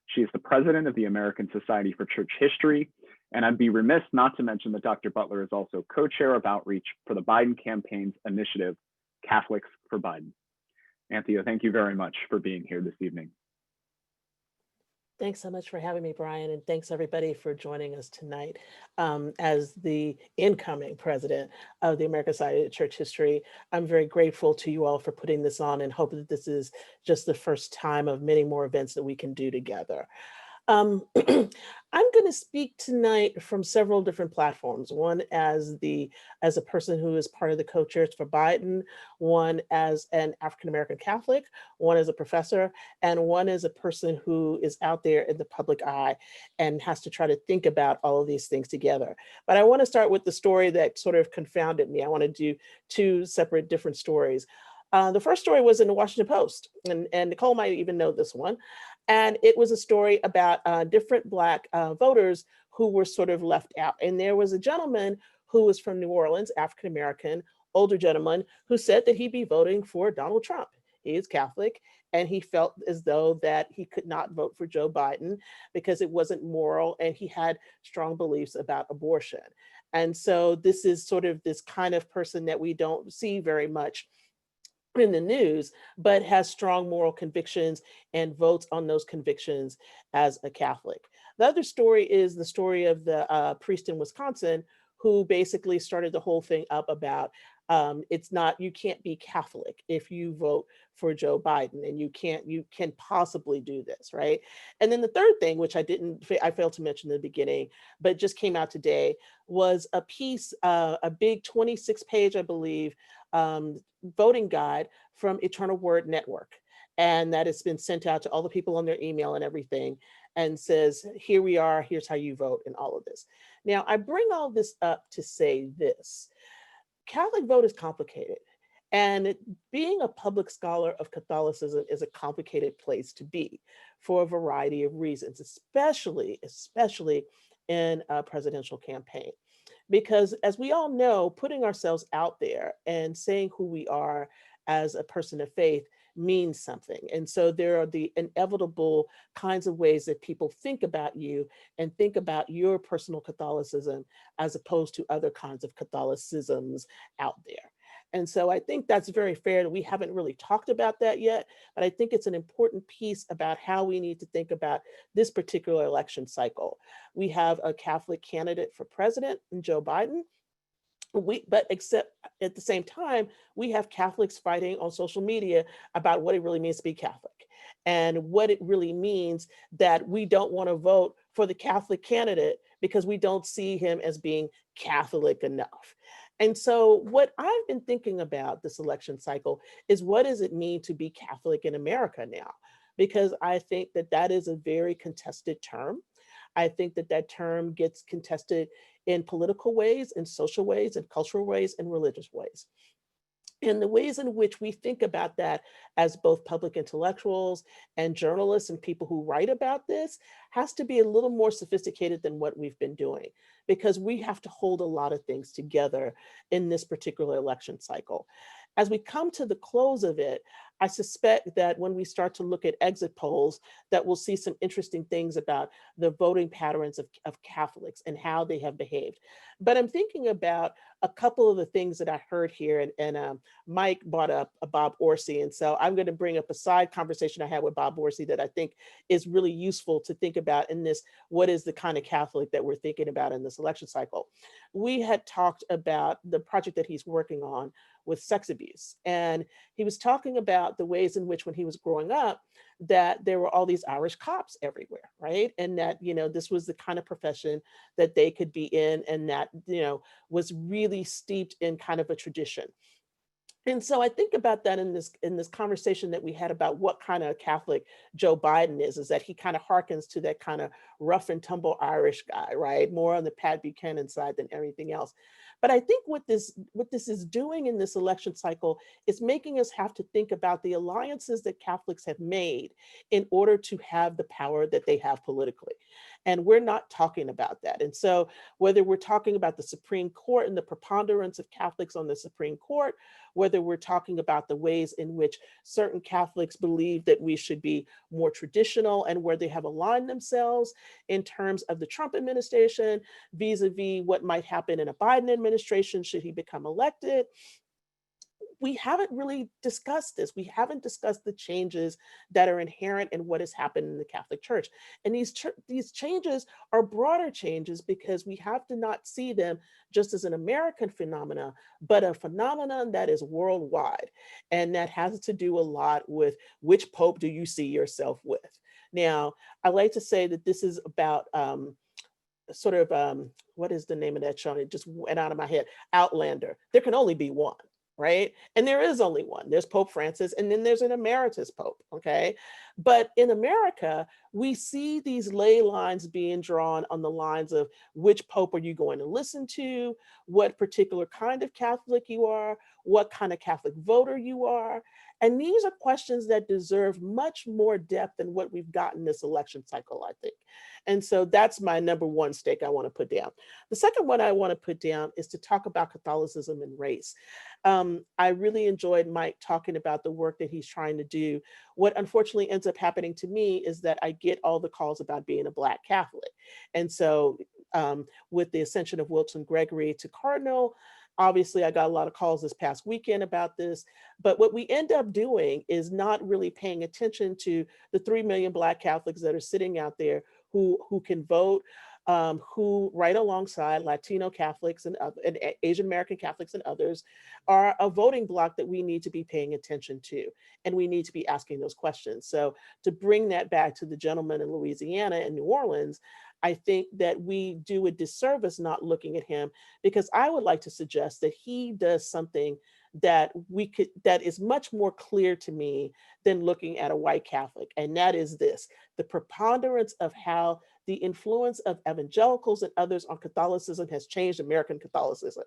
She is the president of the American Society for Church History, and I'd be remiss not to mention that Dr. Butler is also co-chair of outreach for the Biden campaign's initiative, Catholics for Biden. Anthea, thank you very much for being here this evening. Thanks so much for having me, Brian, and thanks everybody for joining us tonight. As the incoming president of the American Society of Church History, I'm very grateful to you all for putting this on and hope that this is just the first time of many more events that we can do together. I'm going to speak tonight from several different platforms. One as a person who is part of the co-chairs for Biden, one as an African-American Catholic, one as a professor, and one as a person who is out there in the public eye and has to try to think about all of these things together. But I want to start with the story that sort of confounded me. I want to do 2 separate different stories. The first story was in the Washington Post, and Nicole might even know this one. And it was a story about different Black voters who were sort of left out. And there was a gentleman who was from New Orleans, African-American, older gentleman, who said that he'd be voting for Donald Trump. He is Catholic, and he felt as though that he could not vote for Joe Biden because it wasn't moral, and he had strong beliefs about abortion. And so this is sort of this kind of person that we don't see very much in the news, but has strong moral convictions and votes on those convictions as a Catholic. The other story is the story of the priest in Wisconsin who basically started the whole thing up about you can't be Catholic if you vote for Joe Biden, and you can possibly do this, right? And then the third thing, which I failed to mention in the beginning, but just came out today, was a piece, a big 26-page, I believe, voting guide from Eternal Word Network. And that has been sent out to all the people on their email and everything, and says, here we are, here's how you vote, and all of this. Now, I bring all this up to say this. Catholic vote is complicated. And being a public scholar of Catholicism is a complicated place to be for a variety of reasons, especially in a presidential campaign. Because as we all know, putting ourselves out there and saying who we are as a person of faith means something. And so there are the inevitable kinds of ways that people think about you and think about your personal Catholicism as opposed to other kinds of Catholicisms out there. And so I think that's very fair that we haven't really talked about that yet, but I think it's an important piece about how we need to think about this particular election cycle. We have a Catholic candidate for president, Joe Biden. But except at the same time, we have Catholics fighting on social media about what it really means to be Catholic and what it really means that we don't want to vote for the Catholic candidate because we don't see him as being Catholic enough. And so what I've been thinking about this election cycle is what does it mean to be Catholic in America now? Because I think that that is a very contested term. I think that that term gets contested in political ways, in social ways, in cultural ways, and religious ways. And the ways in which we think about that as both public intellectuals and journalists and people who write about this has to be a little more sophisticated than what we've been doing, because we have to hold a lot of things together in this particular election cycle. As we come to the close of it, I suspect that when we start to look at exit polls, that we'll see some interesting things about the voting patterns of Catholics and how they have behaved. But I'm thinking about a couple of the things that I heard here, and Mike brought up Bob Orsi. And so I'm going to bring up a side conversation I had with Bob Orsi that I think is really useful to think about in this, what is the kind of Catholic that we're thinking about in this election cycle. We had talked about the project that he's working on with sex abuse. And he was talking about the ways in which when he was growing up, that there were all these Irish cops everywhere, right? And that, you know, this was the kind of profession that they could be in, and that, you know, was really steeped in kind of a tradition. And so I think about that in this conversation that we had about what kind of Catholic Joe Biden is that he kind of harkens to that kind of rough and tumble Irish guy, right? More on the Pat Buchanan side than everything else. But I think what this is doing in this election cycle is making us have to think about the alliances that Catholics have made in order to have the power that they have politically. And we're not talking about that. And so whether we're talking about the Supreme Court and the preponderance of Catholics on the Supreme Court, whether we're talking about the ways in which certain Catholics believe that we should be more traditional and where they have aligned themselves in terms of the Trump administration vis-a-vis what might happen in a Biden administration should he become elected. We haven't really discussed this. We haven't discussed the changes that are inherent in what has happened in the Catholic Church. And these changes are broader changes because we have to not see them just as an American phenomena, but a phenomenon that is worldwide. And that has to do a lot with which Pope do you see yourself with. Now, I like to say that this is about what is the name of that show? It just went out of my head. Outlander. There can only be one. Right? And there is only one. There's Pope Francis, and then there's an emeritus Pope, okay? But in America, we see these ley lines being drawn on the lines of which Pope are you going to listen to, what particular kind of Catholic you are, what kind of Catholic voter you are. And these are questions that deserve much more depth than what we've gotten this election cycle, I think. And so that's my number one stake I want to put down. The second one I want to put down is to talk about Catholicism and race. I really enjoyed Mike talking about the work that he's trying to do. What unfortunately ends up happening to me is that I get all the calls about being a Black Catholic. And so with the ascension of Wilton Gregory to Cardinal, obviously I got a lot of calls this past weekend about this, but what we end up doing is not really paying attention to the 3 million Black Catholics that are sitting out there who can vote, who right alongside Latino Catholics and Asian American Catholics and others are a voting bloc that we need to be paying attention to. And we need to be asking those questions. So to bring that back to the gentleman in Louisiana and New Orleans, I think that we do a disservice not looking at him, because I would like to suggest that he does something that is much more clear to me than looking at a white Catholic. And that is this: the preponderance of how the influence of evangelicals and others on Catholicism has changed American Catholicism.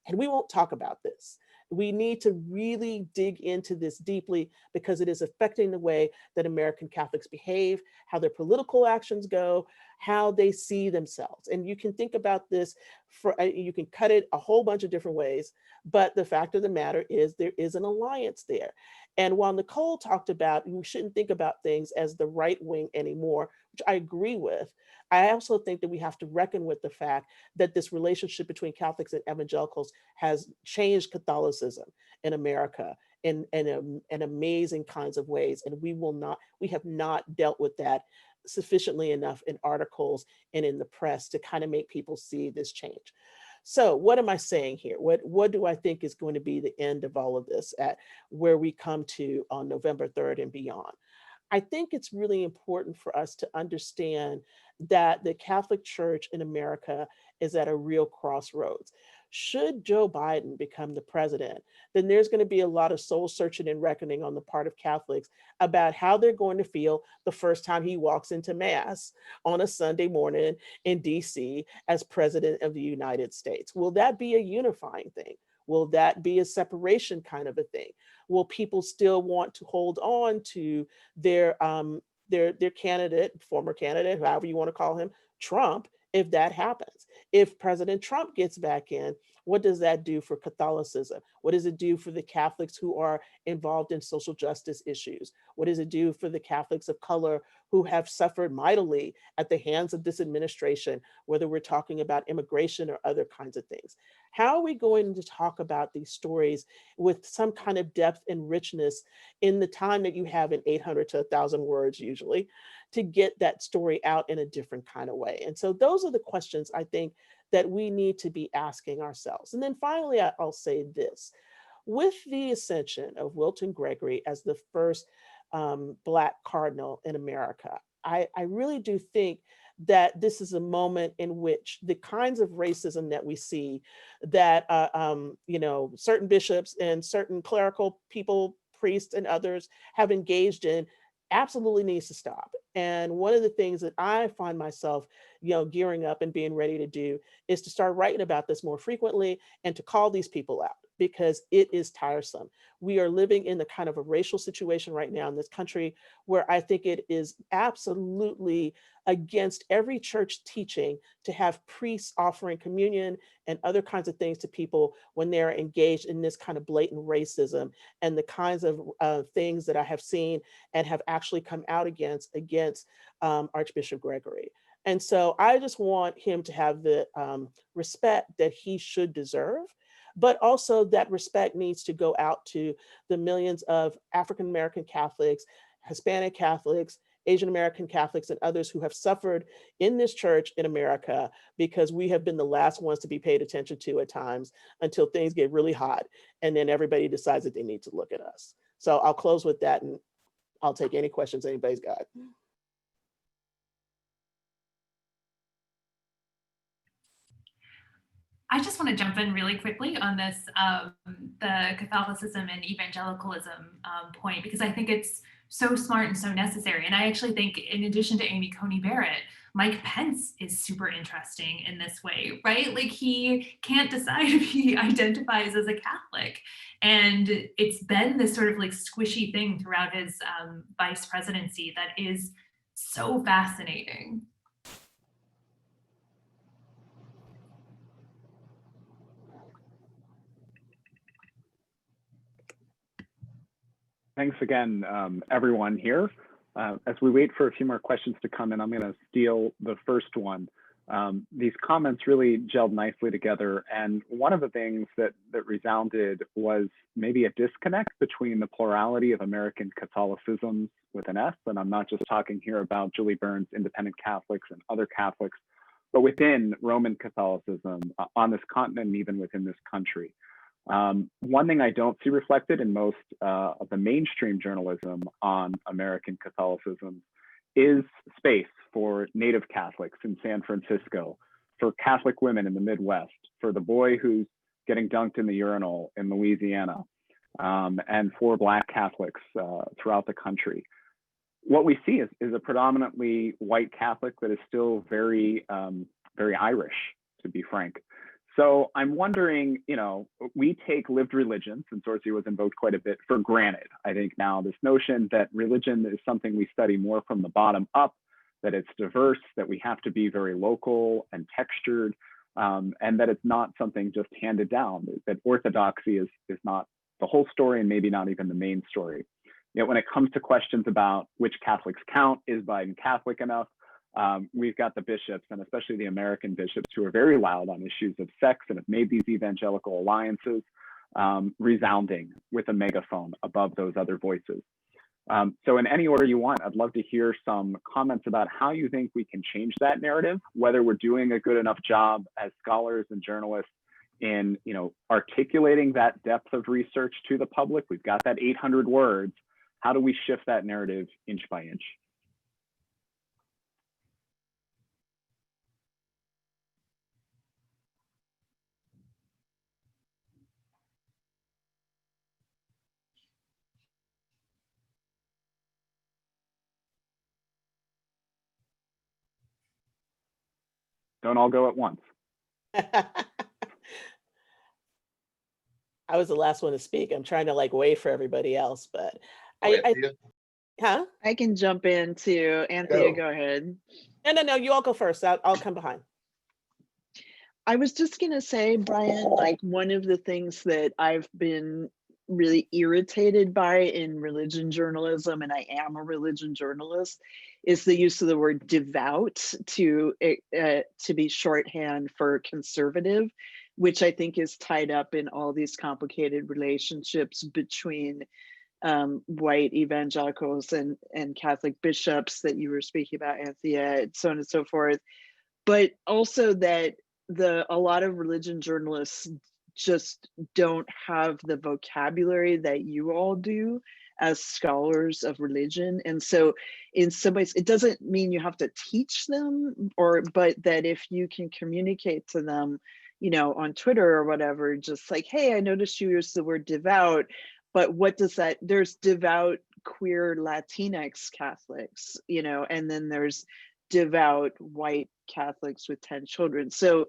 And we won't talk about this. We need to really dig into this deeply because it is affecting the way that American Catholics behave, how their political actions go, how they see themselves. And you can think about this you can cut it a whole bunch of different ways, but the fact of the matter is there is an alliance there. And while Nicole talked about we shouldn't think about things as the right wing anymore, which I agree with, I also think that we have to reckon with the fact that this relationship between Catholics and evangelicals has changed Catholicism in America in amazing kinds of ways. And we have not dealt with that sufficiently enough in articles and in the press to kind of make people see this change. So what am I saying here? What do I think is going to be the end of all of this at where we come to on November 3rd and beyond? I think it's really important for us to understand that the Catholic Church in America is at a real crossroads. Should Joe Biden become the president, then there's going to be a lot of soul searching and reckoning on the part of Catholics about how they're going to feel the first time he walks into Mass on a Sunday morning in DC as president of the United States. Will that be a unifying thing? Will that be a separation kind of a thing? Will people still want to hold on to their candidate, former candidate, however you want to call him, Trump, if that happens? If President Trump gets back in, what does that do for Catholicism? What does it do for the Catholics who are involved in social justice issues? What does it do for the Catholics of color who have suffered mightily at the hands of this administration, whether we're talking about immigration or other kinds of things? How are we going to talk about these stories with some kind of depth and richness in the time that you have in 800 to 1,000 words usually to get that story out in a different kind of way? And so those are the questions I think that we need to be asking ourselves. And then finally, I'll say this. With the ascension of Wilton Gregory as the first Black cardinal in America, I really do think that this is a moment in which the kinds of racism that we see that certain bishops and certain clerical people, priests and others have engaged in absolutely needs to stop. And one of the things that I find myself, gearing up and being ready to do is to start writing about this more frequently and to call these people out because it is tiresome. We are living in the kind of a racial situation right now in this country where I think it is absolutely against every church teaching to have priests offering communion and other kinds of things to people when they're engaged in this kind of blatant racism and the kinds of things that I have seen and have actually come out against Archbishop Gregory. And so I just want him to have the respect that he should deserve, but also that respect needs to go out to the millions of African-American Catholics, Hispanic Catholics, Asian American Catholics, and others who have suffered in this church in America because we have been the last ones to be paid attention to at times until things get really hot. And then everybody decides that they need to look at us. So I'll close with that and I'll take any questions anybody's got. I just want to jump in really quickly on this, the Catholicism and evangelicalism point, because I think it's so smart and so necessary. And I actually think in addition to Amy Coney Barrett, Mike Pence is super interesting in this way, right? Like he can't decide if he identifies as a Catholic. And it's been this sort of like squishy thing throughout his vice presidency that is so fascinating. Thanks again, everyone here. As we wait for a few more questions to come in, I'm going to steal the first one. These comments really gelled nicely together. And one of the things that resounded was maybe a disconnect between the plurality of American Catholicism with an S, and I'm not just talking here about Julie Burns, independent Catholics and other Catholics, but within Roman Catholicism on this continent and even within this country. One thing I don't see reflected in most of the mainstream journalism on American Catholicism is space for Native Catholics in San Francisco, for Catholic women in the Midwest, for the boy who's getting dunked in the urinal in Louisiana, and for Black Catholics throughout the country. what we see is a predominantly white Catholic that is still very, very Irish, to be frank. So I'm wondering, you know, we take lived religion, since Orsi was invoked quite a bit, for granted. I think now this notion that religion is something we study more from the bottom up, that it's diverse, that we have to be very local and textured, and that it's not something just handed down, that orthodoxy is not the whole story and maybe not even the main story. Yet when it comes to questions about which Catholics count, is Biden Catholic enough, we've got the bishops, and especially the American bishops, who are very loud on issues of sex and have made these evangelical alliances resounding with a megaphone above those other voices. So in any order you want, I'd love to hear some comments about how you think we can change that narrative, whether we're doing a good enough job as scholars and journalists in, you know, articulating that depth of research to the public. We've got that 800 words. How do we shift that narrative inch by inch? Don't all go at once. I was the last one to speak. I'm trying to like wait for everybody else, but Oh, I Anthea, huh? I can jump in too. Anthea, Go. go ahead. No, you all go first. I'll come behind. I was just going to say, Brian, like one of the things that I've been really irritated by in religion journalism, and I am a religion journalist, is the use of the word devout to be shorthand for conservative, which I think is tied up in all these complicated relationships between white evangelicals and Catholic bishops that you were speaking about, Anthea, and so on and so forth. But also that a lot of religion journalists just don't have the vocabulary that you all do as scholars of religion. And so in some ways, it doesn't mean you have to teach them, but that if you can communicate to them, you know, on Twitter or whatever, just like, hey, I noticed you use the word devout, but what does that, there's devout queer Latinx Catholics, you know, and then there's devout white Catholics with 10 children. So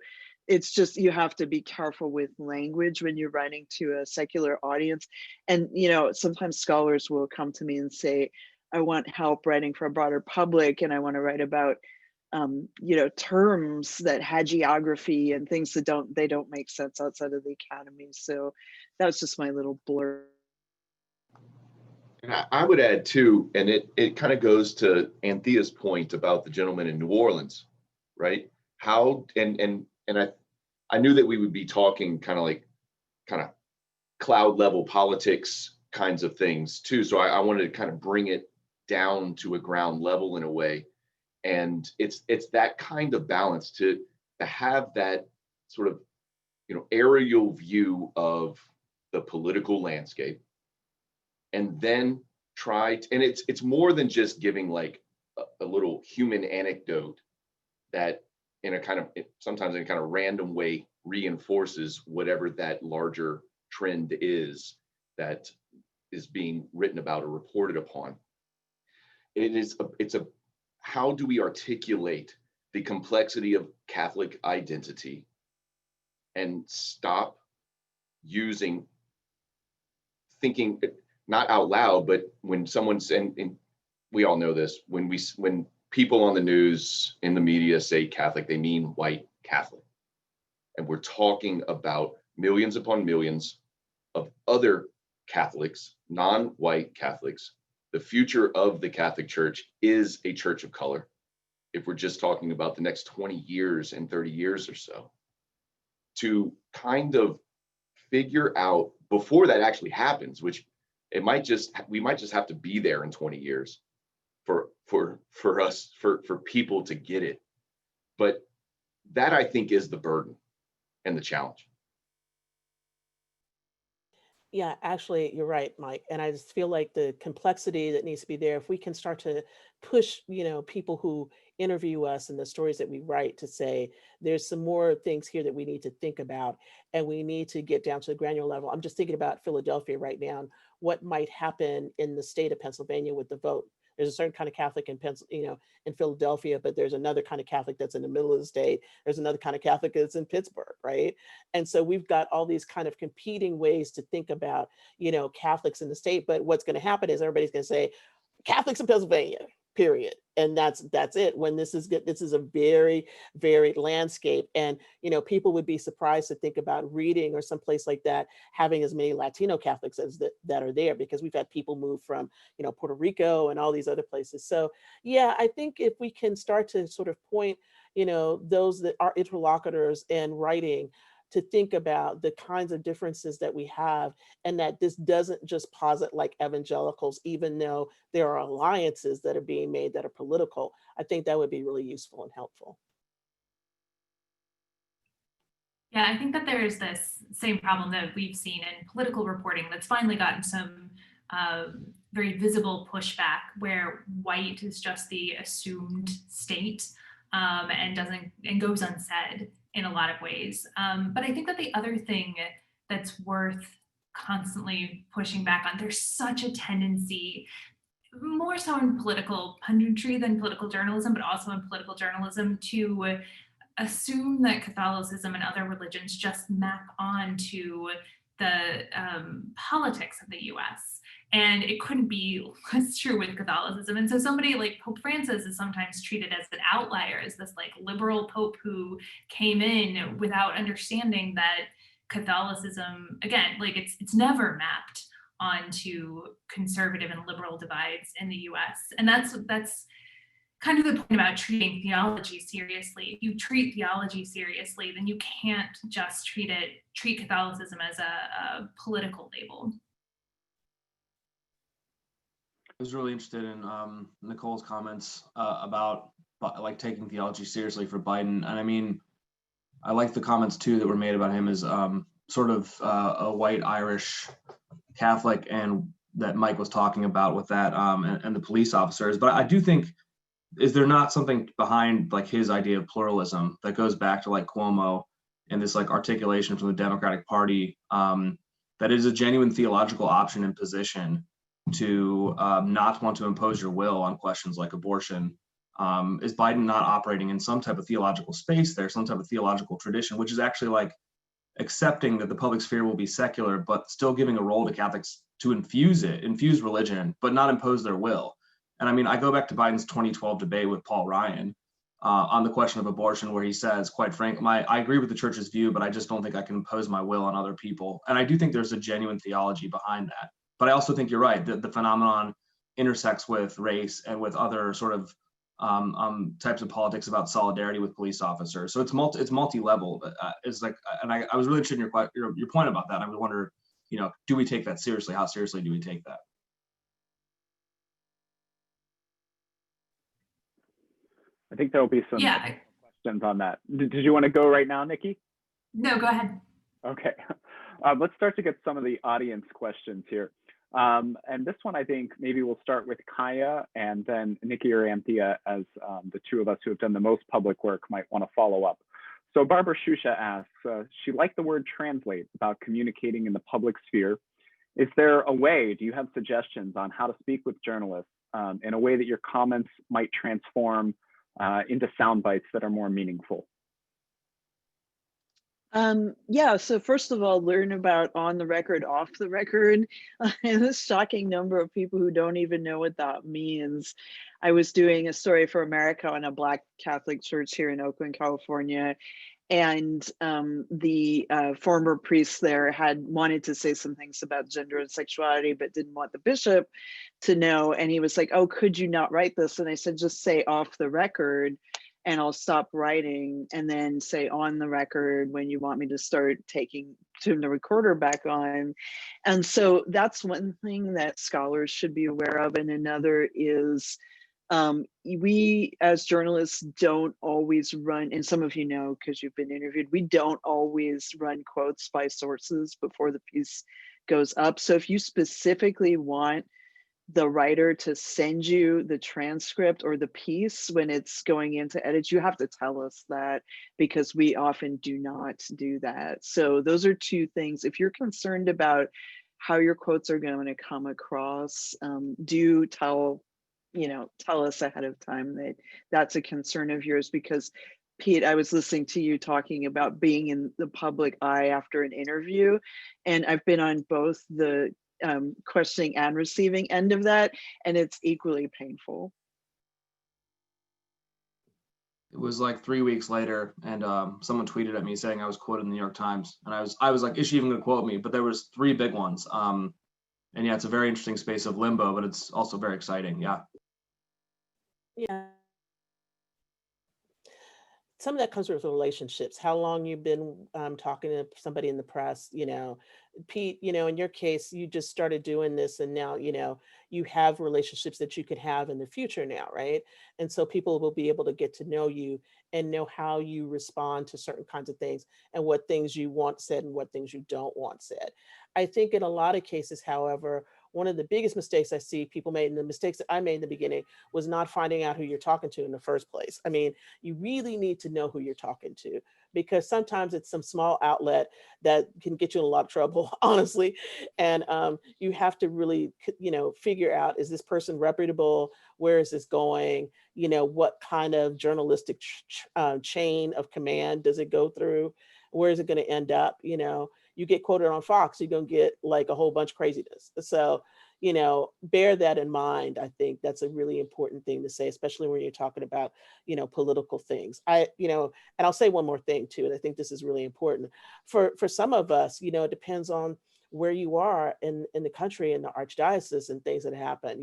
it's just, you have to be careful with language when you're writing to a secular audience. And, you know, sometimes scholars will come to me and say, I want help writing for a broader public, and I want to write about, you know, terms that hagiography and things that don't make sense outside of the academy. So that's just my little blur. and I would add too, and it kind of goes to Anthea's point about the gentleman in New Orleans, right? How and I knew that we would be talking kind of cloud level politics kinds of things too. So I wanted to kind of bring it down to a ground level in a way. And it's that kind of balance to have that sort of, you know, aerial view of the political landscape, and then and it's more than just giving like a little human anecdote that in a kind of, sometimes in a kind of random way reinforces whatever that larger trend is that is being written about or reported upon. It's a how do we articulate the complexity of Catholic identity and stop thinking not out loud, but when someone's, and we all know this, when people on the news, in the media say Catholic, they mean white Catholic. And we're talking about millions upon millions of other Catholics, non-white Catholics. The future of the Catholic Church is a church of color. If we're just talking about the next 20 years and 30 years or so, to kind of figure out before that actually happens, which we might just have to be there in 20 years for people to get it. But that, I think, is the burden and the challenge. Yeah, actually, you're right, Mike. And I just feel like the complexity that needs to be there, if we can start to push, you know, people who interview us and the stories that we write to say, there's some more things here that we need to think about, and we need to get down to the granular level. I'm just thinking about Philadelphia right now, and what might happen in the state of Pennsylvania with the vote There's a certain kind of Catholic in in Philadelphia, but there's another kind of Catholic that's in the middle of the state. There's another kind of Catholic that's in Pittsburgh, right? And so we've got all these kind of competing ways to think about, Catholics in the state. But what's going to happen is everybody's going to say, Catholics in Pennsylvania, period. And that's it. When this is good, this is a very varied landscape. And, people would be surprised to think about Reading or someplace like that having as many Latino Catholics as that are there, because we've had people move from, Puerto Rico and all these other places. So yeah, I think if we can start to sort of point, those that are interlocutors in writing to think about the kinds of differences that we have, and that this doesn't just posit like evangelicals, even though there are alliances that are being made that are political. I think that would be really useful and helpful. Yeah, I think that there's this same problem that we've seen in political reporting that's finally gotten some very visible pushback, where white is just the assumed state and goes unsaid in a lot of ways. But I think that the other thing that's worth constantly pushing back on, there's such a tendency, more so in political punditry than political journalism, but also in political journalism, to assume that Catholicism and other religions just map onto the politics of the US. And it couldn't be less true with Catholicism. And so somebody like Pope Francis is sometimes treated as an outlier, as this like liberal pope who came in without understanding that Catholicism, again, like it's never mapped onto conservative and liberal divides in the US. And that's kind of the point about treating theology seriously. If you treat theology seriously, then you can't just treat Catholicism as a political label. I was really interested in Nicole's comments about like taking theology seriously for Biden. And I mean, I like the comments too that were made about him as sort of a white Irish Catholic, and that Mike was talking about with that and the police officers. But I do think, is there not something behind like his idea of pluralism that goes back to like Cuomo and this like articulation from the Democratic Party that is a genuine theological option and position to not want to impose your will on questions like abortion? Is Biden not operating in some type of theological space there, some type of theological tradition, which is actually like accepting that the public sphere will be secular, but still giving a role to Catholics to infuse religion, but not impose their will? And I mean, I go back to Biden's 2012 debate with Paul Ryan on the question of abortion, where he says, quite frankly, I agree with the church's view, but I just don't think I can impose my will on other people. And I do think there's a genuine theology behind that. But I also think you're right, that the phenomenon intersects with race and with other sort of types of politics about solidarity with police officers. So it's multi-level. It's like, and I was really interested in your point about that. I would wonder, do we take that seriously? How seriously do we take that? I think there will be some questions on that. Did you want to go right now, Nikki? No, go ahead. Okay. Let's start to get some of the audience questions here. And this one, I think maybe we'll start with Kaya, and then Nikki or Anthea, as the two of us who have done the most public work might want to follow up. So Barbara Shusha asks, she liked the word translate about communicating in the public sphere. Is there a way, do you have suggestions on how to speak with journalists in a way that your comments might transform into sound bites that are more meaningful? Yeah, so first of all, learn about on the record, off the record, and a shocking number of people who don't even know what that means. I was doing a story for America on a Black Catholic church here in Oakland, California, and the former priest there had wanted to say some things about gender and sexuality, but didn't want the bishop to know. And he was like, oh, could you not write this? And I said, just say off the record, and I'll stop writing, and then say on the record when you want me to start turn the recorder back on. And so that's one thing that scholars should be aware of. And another is we as journalists don't always run, and some of you know because you've been interviewed, we don't always run quotes by sources before the piece goes up. So if you specifically want the writer to send you the transcript or the piece when it's going into edit, you have to tell us that, because we often do not do that. So those are two things. If you're concerned about how your quotes are going to come across, do tell tell us ahead of time that that's a concern of yours, because Pete, I was listening to you talking about being in the public eye after an interview, and I've been on both the questioning and receiving end of that, and it's equally painful. It was like 3 weeks later, and someone tweeted at me saying I was quoted in the New York Times, and I was like, is she even gonna quote me? But there was 3 big ones. And yeah, it's a very interesting space of limbo, but it's also very exciting. Yeah. Yeah. Some of that comes with relationships, how long you've been talking to somebody in the press, Pete, in your case, you just started doing this, and now, you have relationships that you could have in the future now, right? And so people will be able to get to know you and know how you respond to certain kinds of things, and what things you want said and what things you don't want said. I think in a lot of cases, however, one of the biggest mistakes I see people made, and the mistakes that I made in the beginning, was not finding out who you're talking to in the first place. I mean, you really need to know who you're talking to, because sometimes it's some small outlet that can get you in a lot of trouble, honestly. And you have to really, figure out, is this person reputable? Where is this going? What kind of journalistic chain of command does it go through? Where is it going to end up? You get quoted on Fox, you're going to get like a whole bunch of craziness. So, bear that in mind. I think that's a really important thing to say, especially when you're talking about, political things. And I'll say one more thing too, and I think this is really important. For some of us, it depends on where you are in the country, in the archdiocese, and things that happen.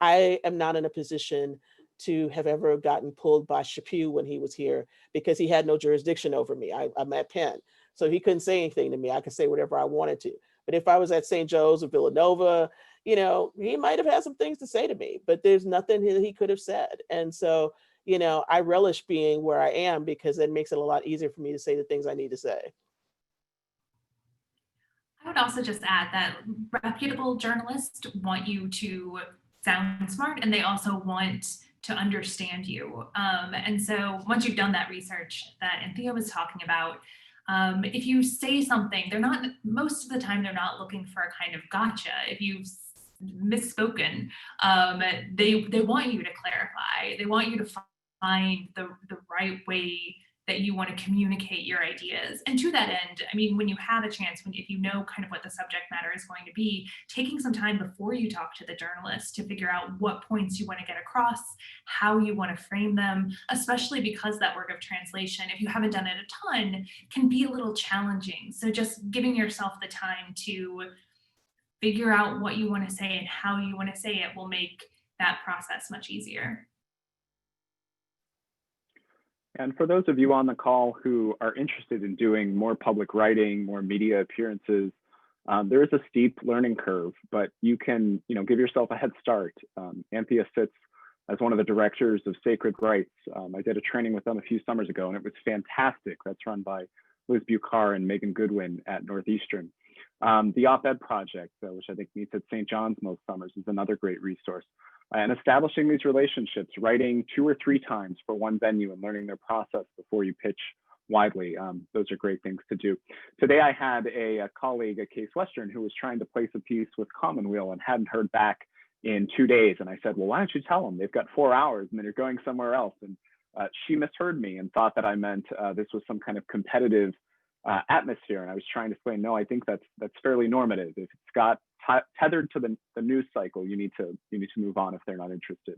I am not in a position to have ever gotten pulled by Chaput when he was here, because he had no jurisdiction over me. I'm at Penn. So he couldn't say anything to me. I could say whatever I wanted to. But if I was at St. Joe's or Villanova, he might have had some things to say to me, but there's nothing that he could have said. And so, I relish being where I am, because it makes it a lot easier for me to say the things I need to say. I would also just add that reputable journalists want you to sound smart, and they also want to understand you. And so once you've done that research that Anthea was talking about, if you say something, most of the time, they're not looking for a kind of gotcha. If you've misspoken, they want you to clarify. They want you to find the right way that you want to communicate your ideas. And to that end, I mean, when you have a chance, if you know kind of what the subject matter is going to be, taking some time before you talk to the journalist to figure out what points you want to get across, how you want to frame them, especially because that work of translation, if you haven't done it a ton, can be a little challenging. So just giving yourself the time to figure out what you want to say and how you want to say it will make that process much easier. And for those of you on the call who are interested in doing more public writing, more media appearances, there is a steep learning curve, but you can, give yourself a head start. Anthea sits as one of the directors of Sacred Rights. I did a training with them a few summers ago, and it was fantastic. That's run by Liz Bucar and Megan Goodwin at Northeastern. The Op-Ed Project, which I think meets at St. John's most summers, is another great resource. And establishing these relationships, writing 2 or 3 times for one venue and learning their process before you pitch widely. Those are great things to do. Today, I had a colleague at Case Western who was trying to place a piece with Commonweal and hadn't heard back in 2 days. And I said, well, why don't you tell them? They've got 4 hours and then you're going somewhere else. And she misheard me and thought that I meant this was some kind of competitive atmosphere. And I was trying to explain, no, I think that's fairly normative. If it's got tethered to the news cycle, you need to move on if they're not interested.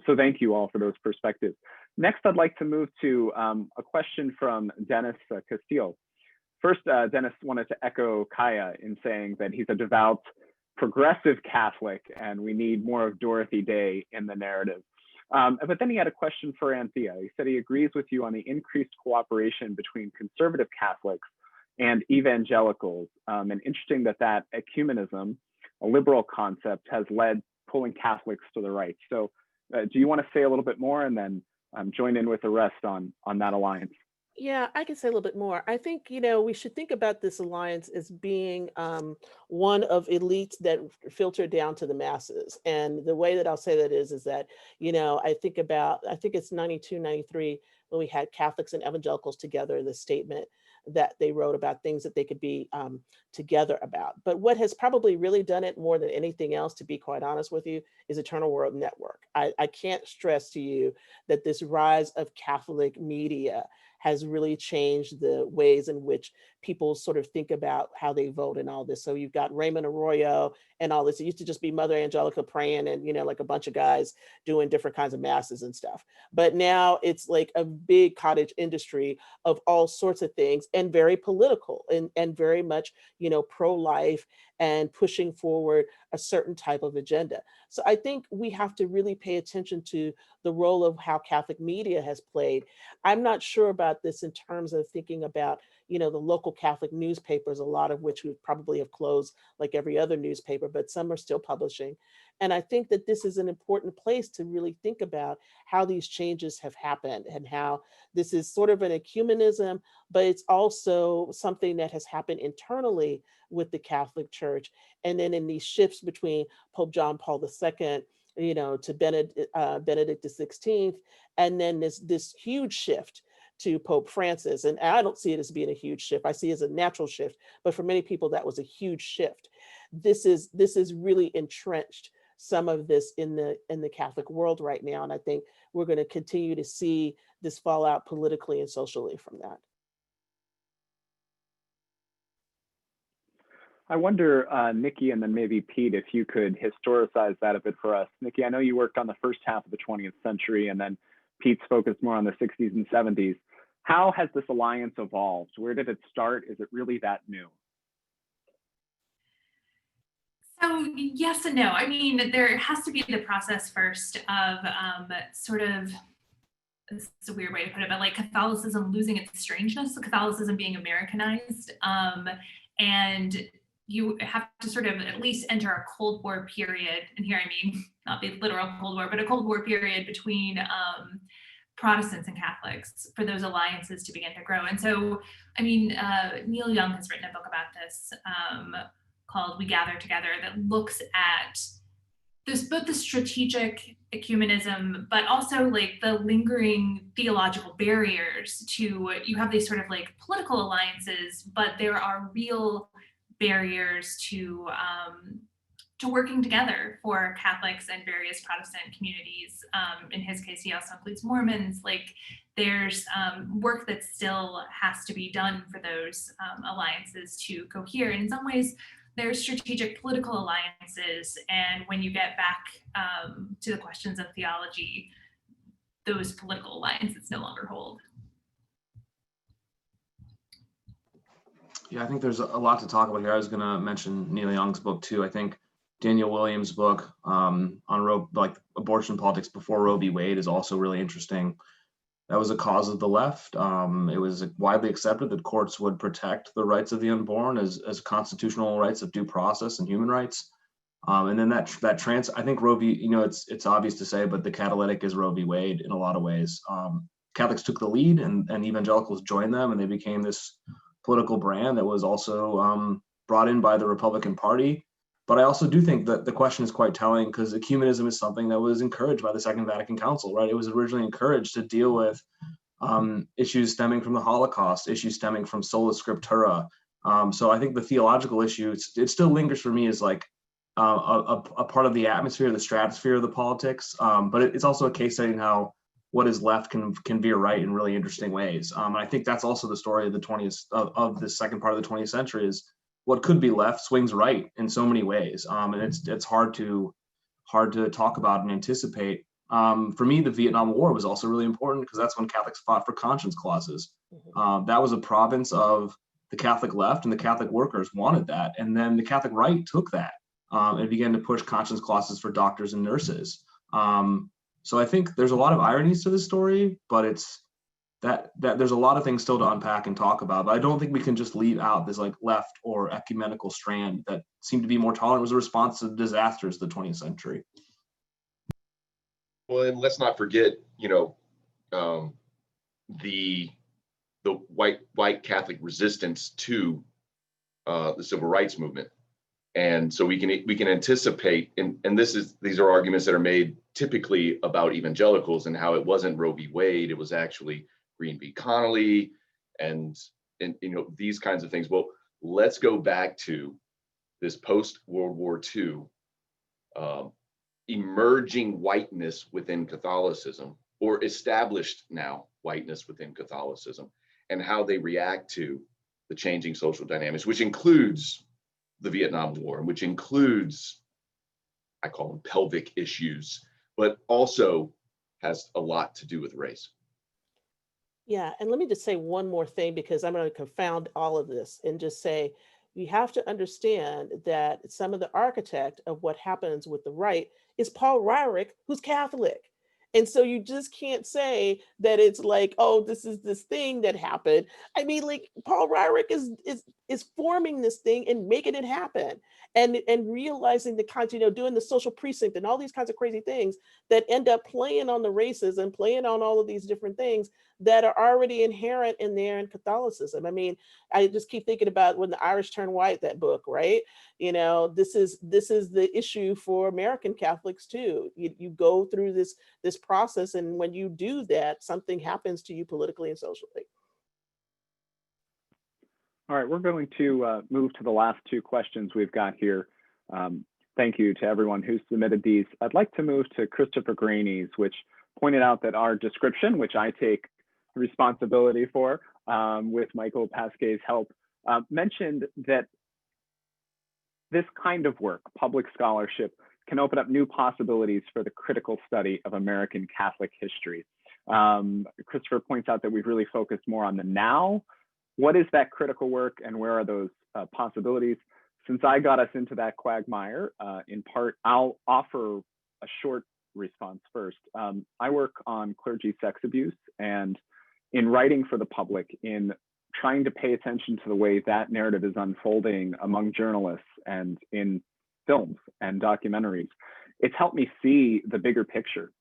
So thank you all for those perspectives. Next, I'd like to move to a question from Dennis Castillo. First, Dennis wanted to echo Kaya in saying that he's a devout progressive Catholic and we need more of Dorothy Day in the narrative. But then he had a question for Anthea. He said he agrees with you on the increased cooperation between conservative Catholics and evangelicals. And interesting that ecumenism, a liberal concept, has led pulling Catholics to the right. So do you want to say a little bit more and then join in with the rest on that alliance? Yeah, I can say a little bit more. I think, we should think about this alliance as being one of elites that filter down to the masses. And the way that I'll say that is that, I think it's 92, 93 when we had Catholics and evangelicals together in the statement that they wrote about things that they could be together about. But what has probably really done it more than anything else, to be quite honest with you, is Eternal World Network. I can't stress to you that this rise of Catholic media has really changed the ways in which people sort of think about how they vote and all this. So you've got Raymond Arroyo and all this. It used to just be Mother Angelica praying and, like a bunch of guys doing different kinds of masses and stuff. But now it's like a big cottage industry of all sorts of things, and very political and very much, pro-life and pushing forward a certain type of agenda. So I think we have to really pay attention to the role of how Catholic media has played. I'm not sure about this in terms of thinking about, the local Catholic newspapers, a lot of which would probably have closed like every other newspaper, but some are still publishing. And I think that this is an important place to really think about how these changes have happened and how this is sort of an ecumenism, but it's also something that has happened internally with the Catholic Church. And then in these shifts between Pope John Paul II, to Benedict XVI, and then this huge shift to Pope Francis. And I don't see it as being a huge shift. I see it as a natural shift, but for many people, that was a huge shift. This is really entrenched some of this in the Catholic world right now. And I think we're going to continue to see this fallout politically and socially from that. I wonder, Nikki, and then maybe Pete, if you could historicize that a bit for us. Nikki, I know you worked on the first half of the 20th century, and then Pete's focused more on the 60s and 70s. How has this alliance evolved? Where did it start? Is it really that new? So yes and no. I mean, there has to be the process first of sort of, this is a weird way to put it, but like Catholicism losing its strangeness, Catholicism being Americanized, and you have to sort of at least enter a Cold War period. And here I mean, not the literal Cold War, but a Cold War period between Protestants and Catholics for those alliances to begin to grow. And so, I mean, Neil Young has written a book about this called We Gather Together that looks at this, both the strategic ecumenism, but also like the lingering theological barriers to, you have these sort of like political alliances, but there are real barriers to working together for Catholics and various Protestant communities. In his case, he also includes Mormons. Like there's work that still has to be done for those alliances to cohere. And in some ways, there's strategic political alliances. And when you get back to the questions of theology, those political alliances no longer hold. Yeah, I think there's a lot to talk about here. I was going to mention Neil Young's book too. I think Daniel Williams' book on abortion politics before Roe v. Wade is also really interesting. That was a cause of the left. It was widely accepted that courts would protect the rights of the unborn as constitutional rights of due process and human rights. And then I think Roe v. It's obvious to say, but the catalytic is Roe v. Wade in a lot of ways. Catholics took the lead, and evangelicals joined them, and they became this political brand that was also brought in by the Republican Party. But I also do think that the question is quite telling, because ecumenism is something that was encouraged by the Second Vatican Council, right? It was originally encouraged to deal with issues stemming from the Holocaust, issues stemming from sola scriptura. So I think the theological issue, it still lingers for me as like a part of the atmosphere, the stratosphere of the politics. But it's also a case study in how what is left can veer right in really interesting ways. And I think that's also the story of of the second part of the 20th century is what could be left swings right in so many ways. And it's hard to talk about and anticipate. For me, the Vietnam War was also really important because that's when Catholics fought for conscience clauses. That was a province of the Catholic left, and the Catholic workers wanted that. And then the Catholic right took that and began to push conscience clauses for doctors and nurses. So I think there's a lot of ironies to this story, but it's that there's a lot of things still to unpack and talk about. But I don't think we can just leave out this like left or ecumenical strand that seemed to be more tolerant. It was a response to disasters of the 20th century. Well, and let's not forget, the white Catholic resistance to the civil rights movement. And so we can anticipate, and these are arguments that are made typically about evangelicals and how it wasn't Roe v. Wade, it was actually Green v. Connolly, and these kinds of things. Well, let's go back to this post-World War II emerging whiteness within Catholicism, or established now whiteness within Catholicism, and how they react to the changing social dynamics, which includes the Vietnam War, and which includes, I call them pelvic issues, but also has a lot to do with race. Yeah, and let me just say one more thing, because I'm going to confound all of this and just say, you have to understand that some of the architect of what happens with the right is Paul Ryrick, who's Catholic. And so you just can't say that it's like, oh, this is this thing that happened. I mean, like, Paul Ryrick is forming this thing and making it happen, and realizing the kinds, doing the social precinct and all these kinds of crazy things that end up playing on the races and playing on all of these different things that are already inherent in there in Catholicism. I mean, I just keep thinking about When the Irish Turn White, that book, right? This is the issue for American Catholics too. You go through this process, and when you do that, something happens to you politically and socially. All right, we're going to move to the last two questions we've got here. Thank you to everyone who submitted these. I'd like to move to Christopher Graney's, which pointed out that our description, which I take responsibility for with Michael Pasque's help, mentioned that this kind of work, public scholarship, can open up new possibilities for the critical study of American Catholic history. Christopher points out that we've really focused more on the now. What is that critical work, and where are those possibilities? Since I got us into that quagmire, in part, I'll offer a short response first. I work on clergy sex abuse, and in writing for the public, in trying to pay attention to the way that narrative is unfolding among journalists and in films and documentaries, it's helped me see the bigger picture.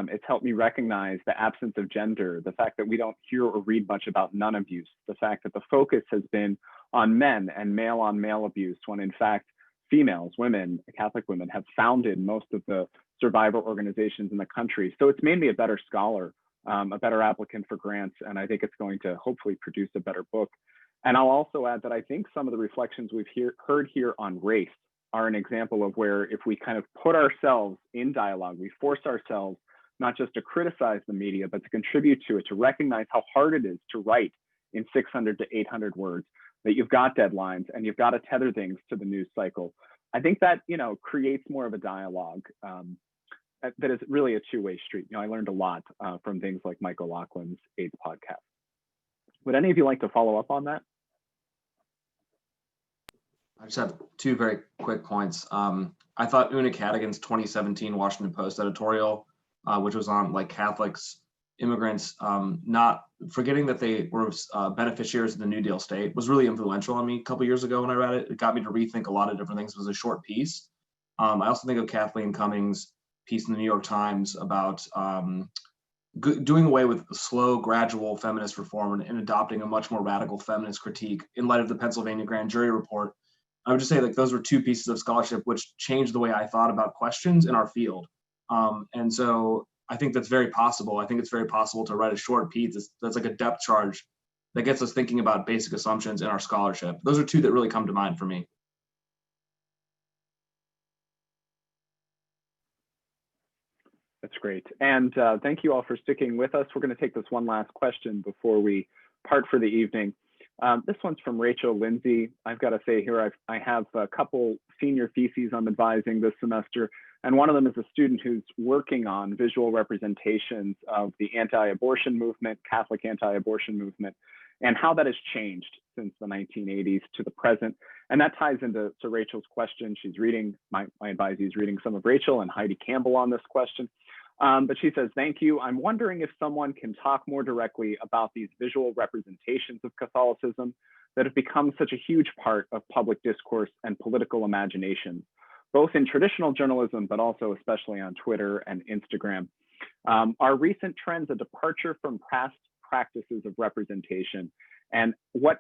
It's helped me recognize the absence of gender, the fact that we don't hear or read much about nun abuse, the fact that the focus has been on men and male on male abuse, when in fact, females, women, Catholic women have founded most of the survivor organizations in the country. So it's made me a better scholar, a better applicant for grants, and I think it's going to hopefully produce a better book. And I'll also add that I think some of the reflections we've heard here on race are an example of where, if we kind of put ourselves in dialogue, we force ourselves not just to criticize the media, but to contribute to it, to recognize how hard it is to write in 600 to 800 words, that you've got deadlines and you've got to tether things to the news cycle. I think that, creates more of a dialogue that is really a two-way street. I learned a lot from things like Michael Loughlin's AIDS podcast. Would any of you like to follow up on that? I just have two very quick points. I thought Una Cadigan's 2017 Washington Post editorial, which was on like Catholics, immigrants, not forgetting that they were beneficiaries of the New Deal state, was really influential on me a couple years ago when I read it. It got me to rethink a lot of different things. It was a short piece. I also think of Kathleen Cummings' piece in the New York Times about doing away with slow, gradual feminist reform and adopting a much more radical feminist critique in light of the Pennsylvania grand jury report. I would just say like those were two pieces of scholarship which changed the way I thought about questions in our field. And so I think that's very possible. I think it's very possible to write a short piece that's like a depth charge that gets us thinking about basic assumptions in our scholarship. Those are two that really come to mind for me. That's great. And thank you all for sticking with us. We're going to take this one last question before we part for the evening. This one's from Rachel Lindsay. I've got to say here, I have a couple senior theses I'm advising this semester, and one of them is a student who's working on visual representations of the anti-abortion movement, Catholic anti-abortion movement, and how that has changed since the 1980s to the present. And that ties into Rachel's question. She's reading, my advisee is reading some of Rachel and Heidi Campbell on this question. But she says, thank you. I'm wondering if someone can talk more directly about these visual representations of Catholicism that have become such a huge part of public discourse and political imagination, both in traditional journalism, but also especially on Twitter and Instagram. Are recent trends a departure from past practices of representation? And what,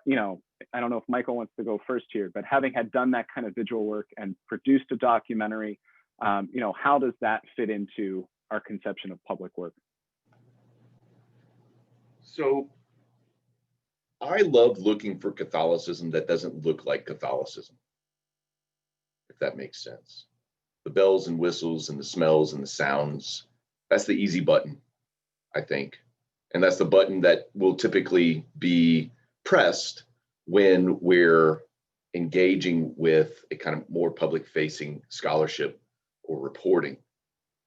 I don't know if Michael wants to go first here, but having had done that kind of visual work and produced a documentary, how does that fit into our conception of public work? So I love looking for Catholicism that doesn't look like Catholicism, if that makes sense. The bells and whistles and the smells and the sounds, that's the easy button, I think. And that's the button that will typically be pressed when we're engaging with a kind of more public facing scholarship or reporting.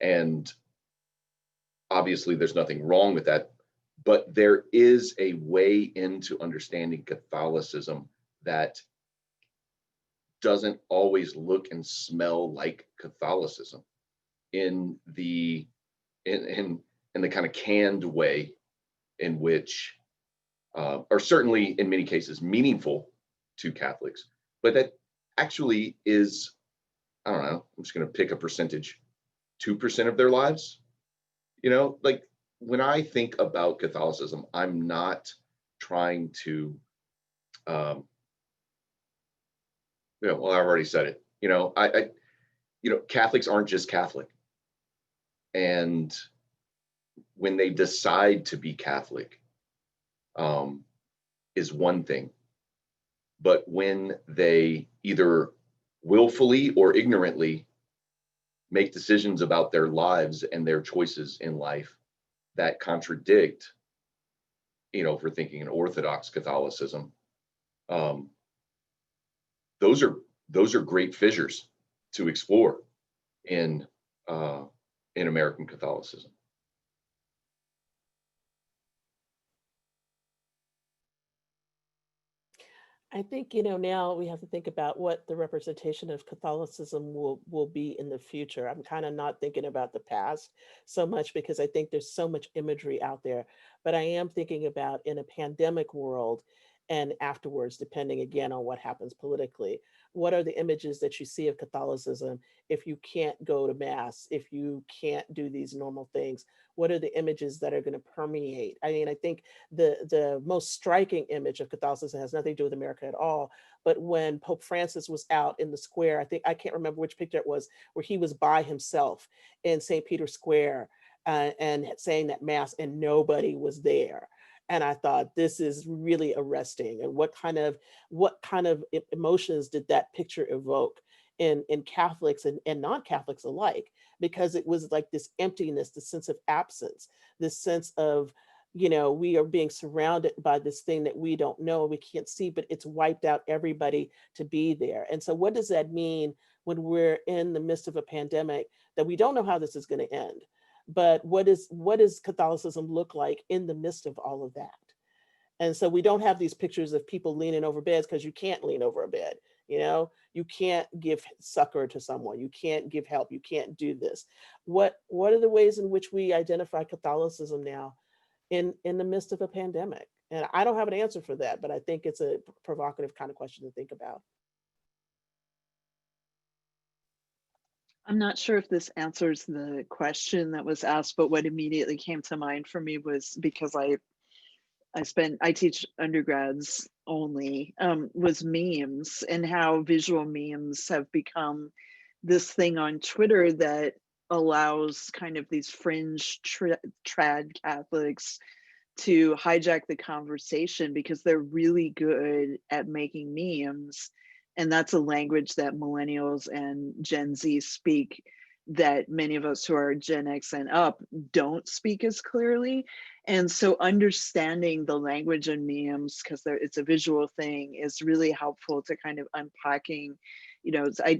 And obviously there's nothing wrong with that, but there is a way into understanding Catholicism that doesn't always look and smell like Catholicism in the in the kind of canned way in which are certainly in many cases meaningful to Catholics, but that actually is, I don't know, I'm just going to pick a percentage, 2% of their lives. You know, like when I think about Catholicism, I'm not trying to, well, I've already said it. Catholics aren't just Catholic. And when they decide to be Catholic, is one thing. But when they either willfully or ignorantly make decisions about their lives and their choices in life that contradict, if we're thinking in Orthodox Catholicism, those are great fissures to explore in American Catholicism. I think, now we have to think about what the representation of Catholicism will be in the future. I'm kind of not thinking about the past so much because I think there's so much imagery out there, but I am thinking about in a pandemic world and afterwards, depending again on what happens politically, what are the images that you see of Catholicism if you can't go to mass, if you can't do these normal things? What are the images that are going to permeate? I mean, I think the most striking image of Catholicism has nothing to do with America at all. But when Pope Francis was out in the square, I can't remember which picture it was, where he was by himself in St. Peter's Square and saying that mass and nobody was there. And I thought, this is really arresting. And what kind of emotions did that picture evoke in Catholics and non-Catholics alike? Because it was like this emptiness, this sense of absence, this sense of, we are being surrounded by this thing that we don't know, we can't see, but it's wiped out everybody to be there. And so what does that mean when we're in the midst of a pandemic that we don't know how this is going to end? But what does Catholicism look like in the midst of all of that? And so we don't have these pictures of people leaning over beds, because you can't lean over a bed. You can't give succor to someone. You can't give help. You can't do this. What are the ways in which we identify Catholicism now in the midst of a pandemic? And I don't have an answer for that, but I think it's a provocative kind of question to think about. I'm not sure if this answers the question that was asked, but what immediately came to mind for me was, because I teach undergrads only, was memes, and how visual memes have become this thing on Twitter that allows kind of these fringe trad Catholics to hijack the conversation because they're really good at making memes. And that's a language that millennials and Gen Z speak that many of us who are Gen X and up don't speak as clearly. And so understanding the language in memes, because it's a visual thing, is really helpful to kind of unpacking.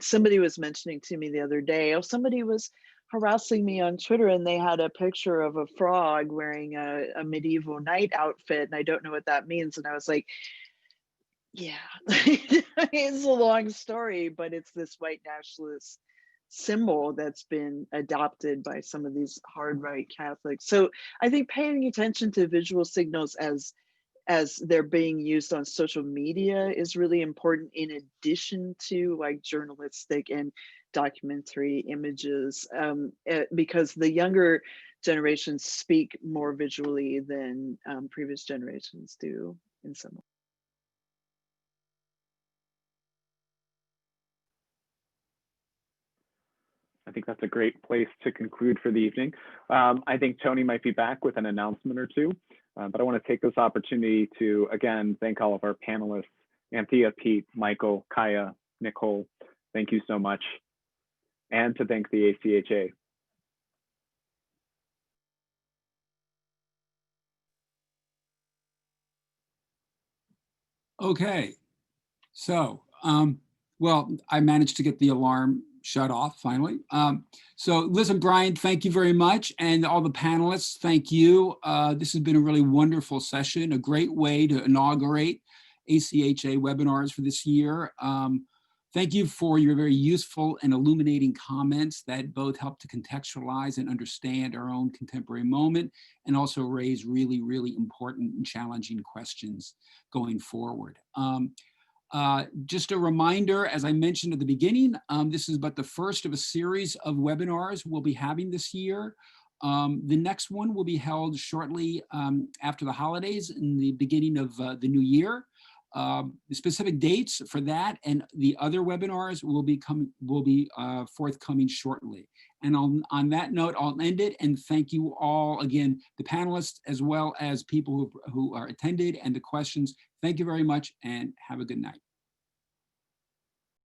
Somebody was mentioning to me the other day, somebody was harassing me on Twitter and they had a picture of a frog wearing a medieval knight outfit, and I don't know what that means. And I was like, yeah, it's a long story, but it's this white nationalist symbol that's been adopted by some of these hard right Catholics. So I think paying attention to visual signals as they're being used on social media is really important, in addition to like journalistic and documentary images, because the younger generations speak more visually than previous generations do in some way. I think that's a great place to conclude for the evening. I think Tony might be back with an announcement or two. But I want to take this opportunity to, again, thank all of our panelists, Anthea, Pete, Michael, Kaya, Nicole. Thank you so much. And to thank the ACHA. Okay, so, well, I managed to get the alarm shut off finally. So Liz and Brian, thank you very much. And all the panelists, thank you. This has been a really wonderful session, a great way to inaugurate ACHA webinars for this year. Thank you for your very useful and illuminating comments that both help to contextualize and understand our own contemporary moment and also raise really, really important and challenging questions going forward. Just a reminder, as I mentioned at the beginning, this is but the first of a series of webinars we'll be having this year. The next one will be held shortly after the holidays in the beginning of the new year. The specific dates for that and the other webinars will be forthcoming shortly. And on that note, I'll end it and thank you all again, the panelists, as well as people who are attended and the questions. Thank you very much and have a good night.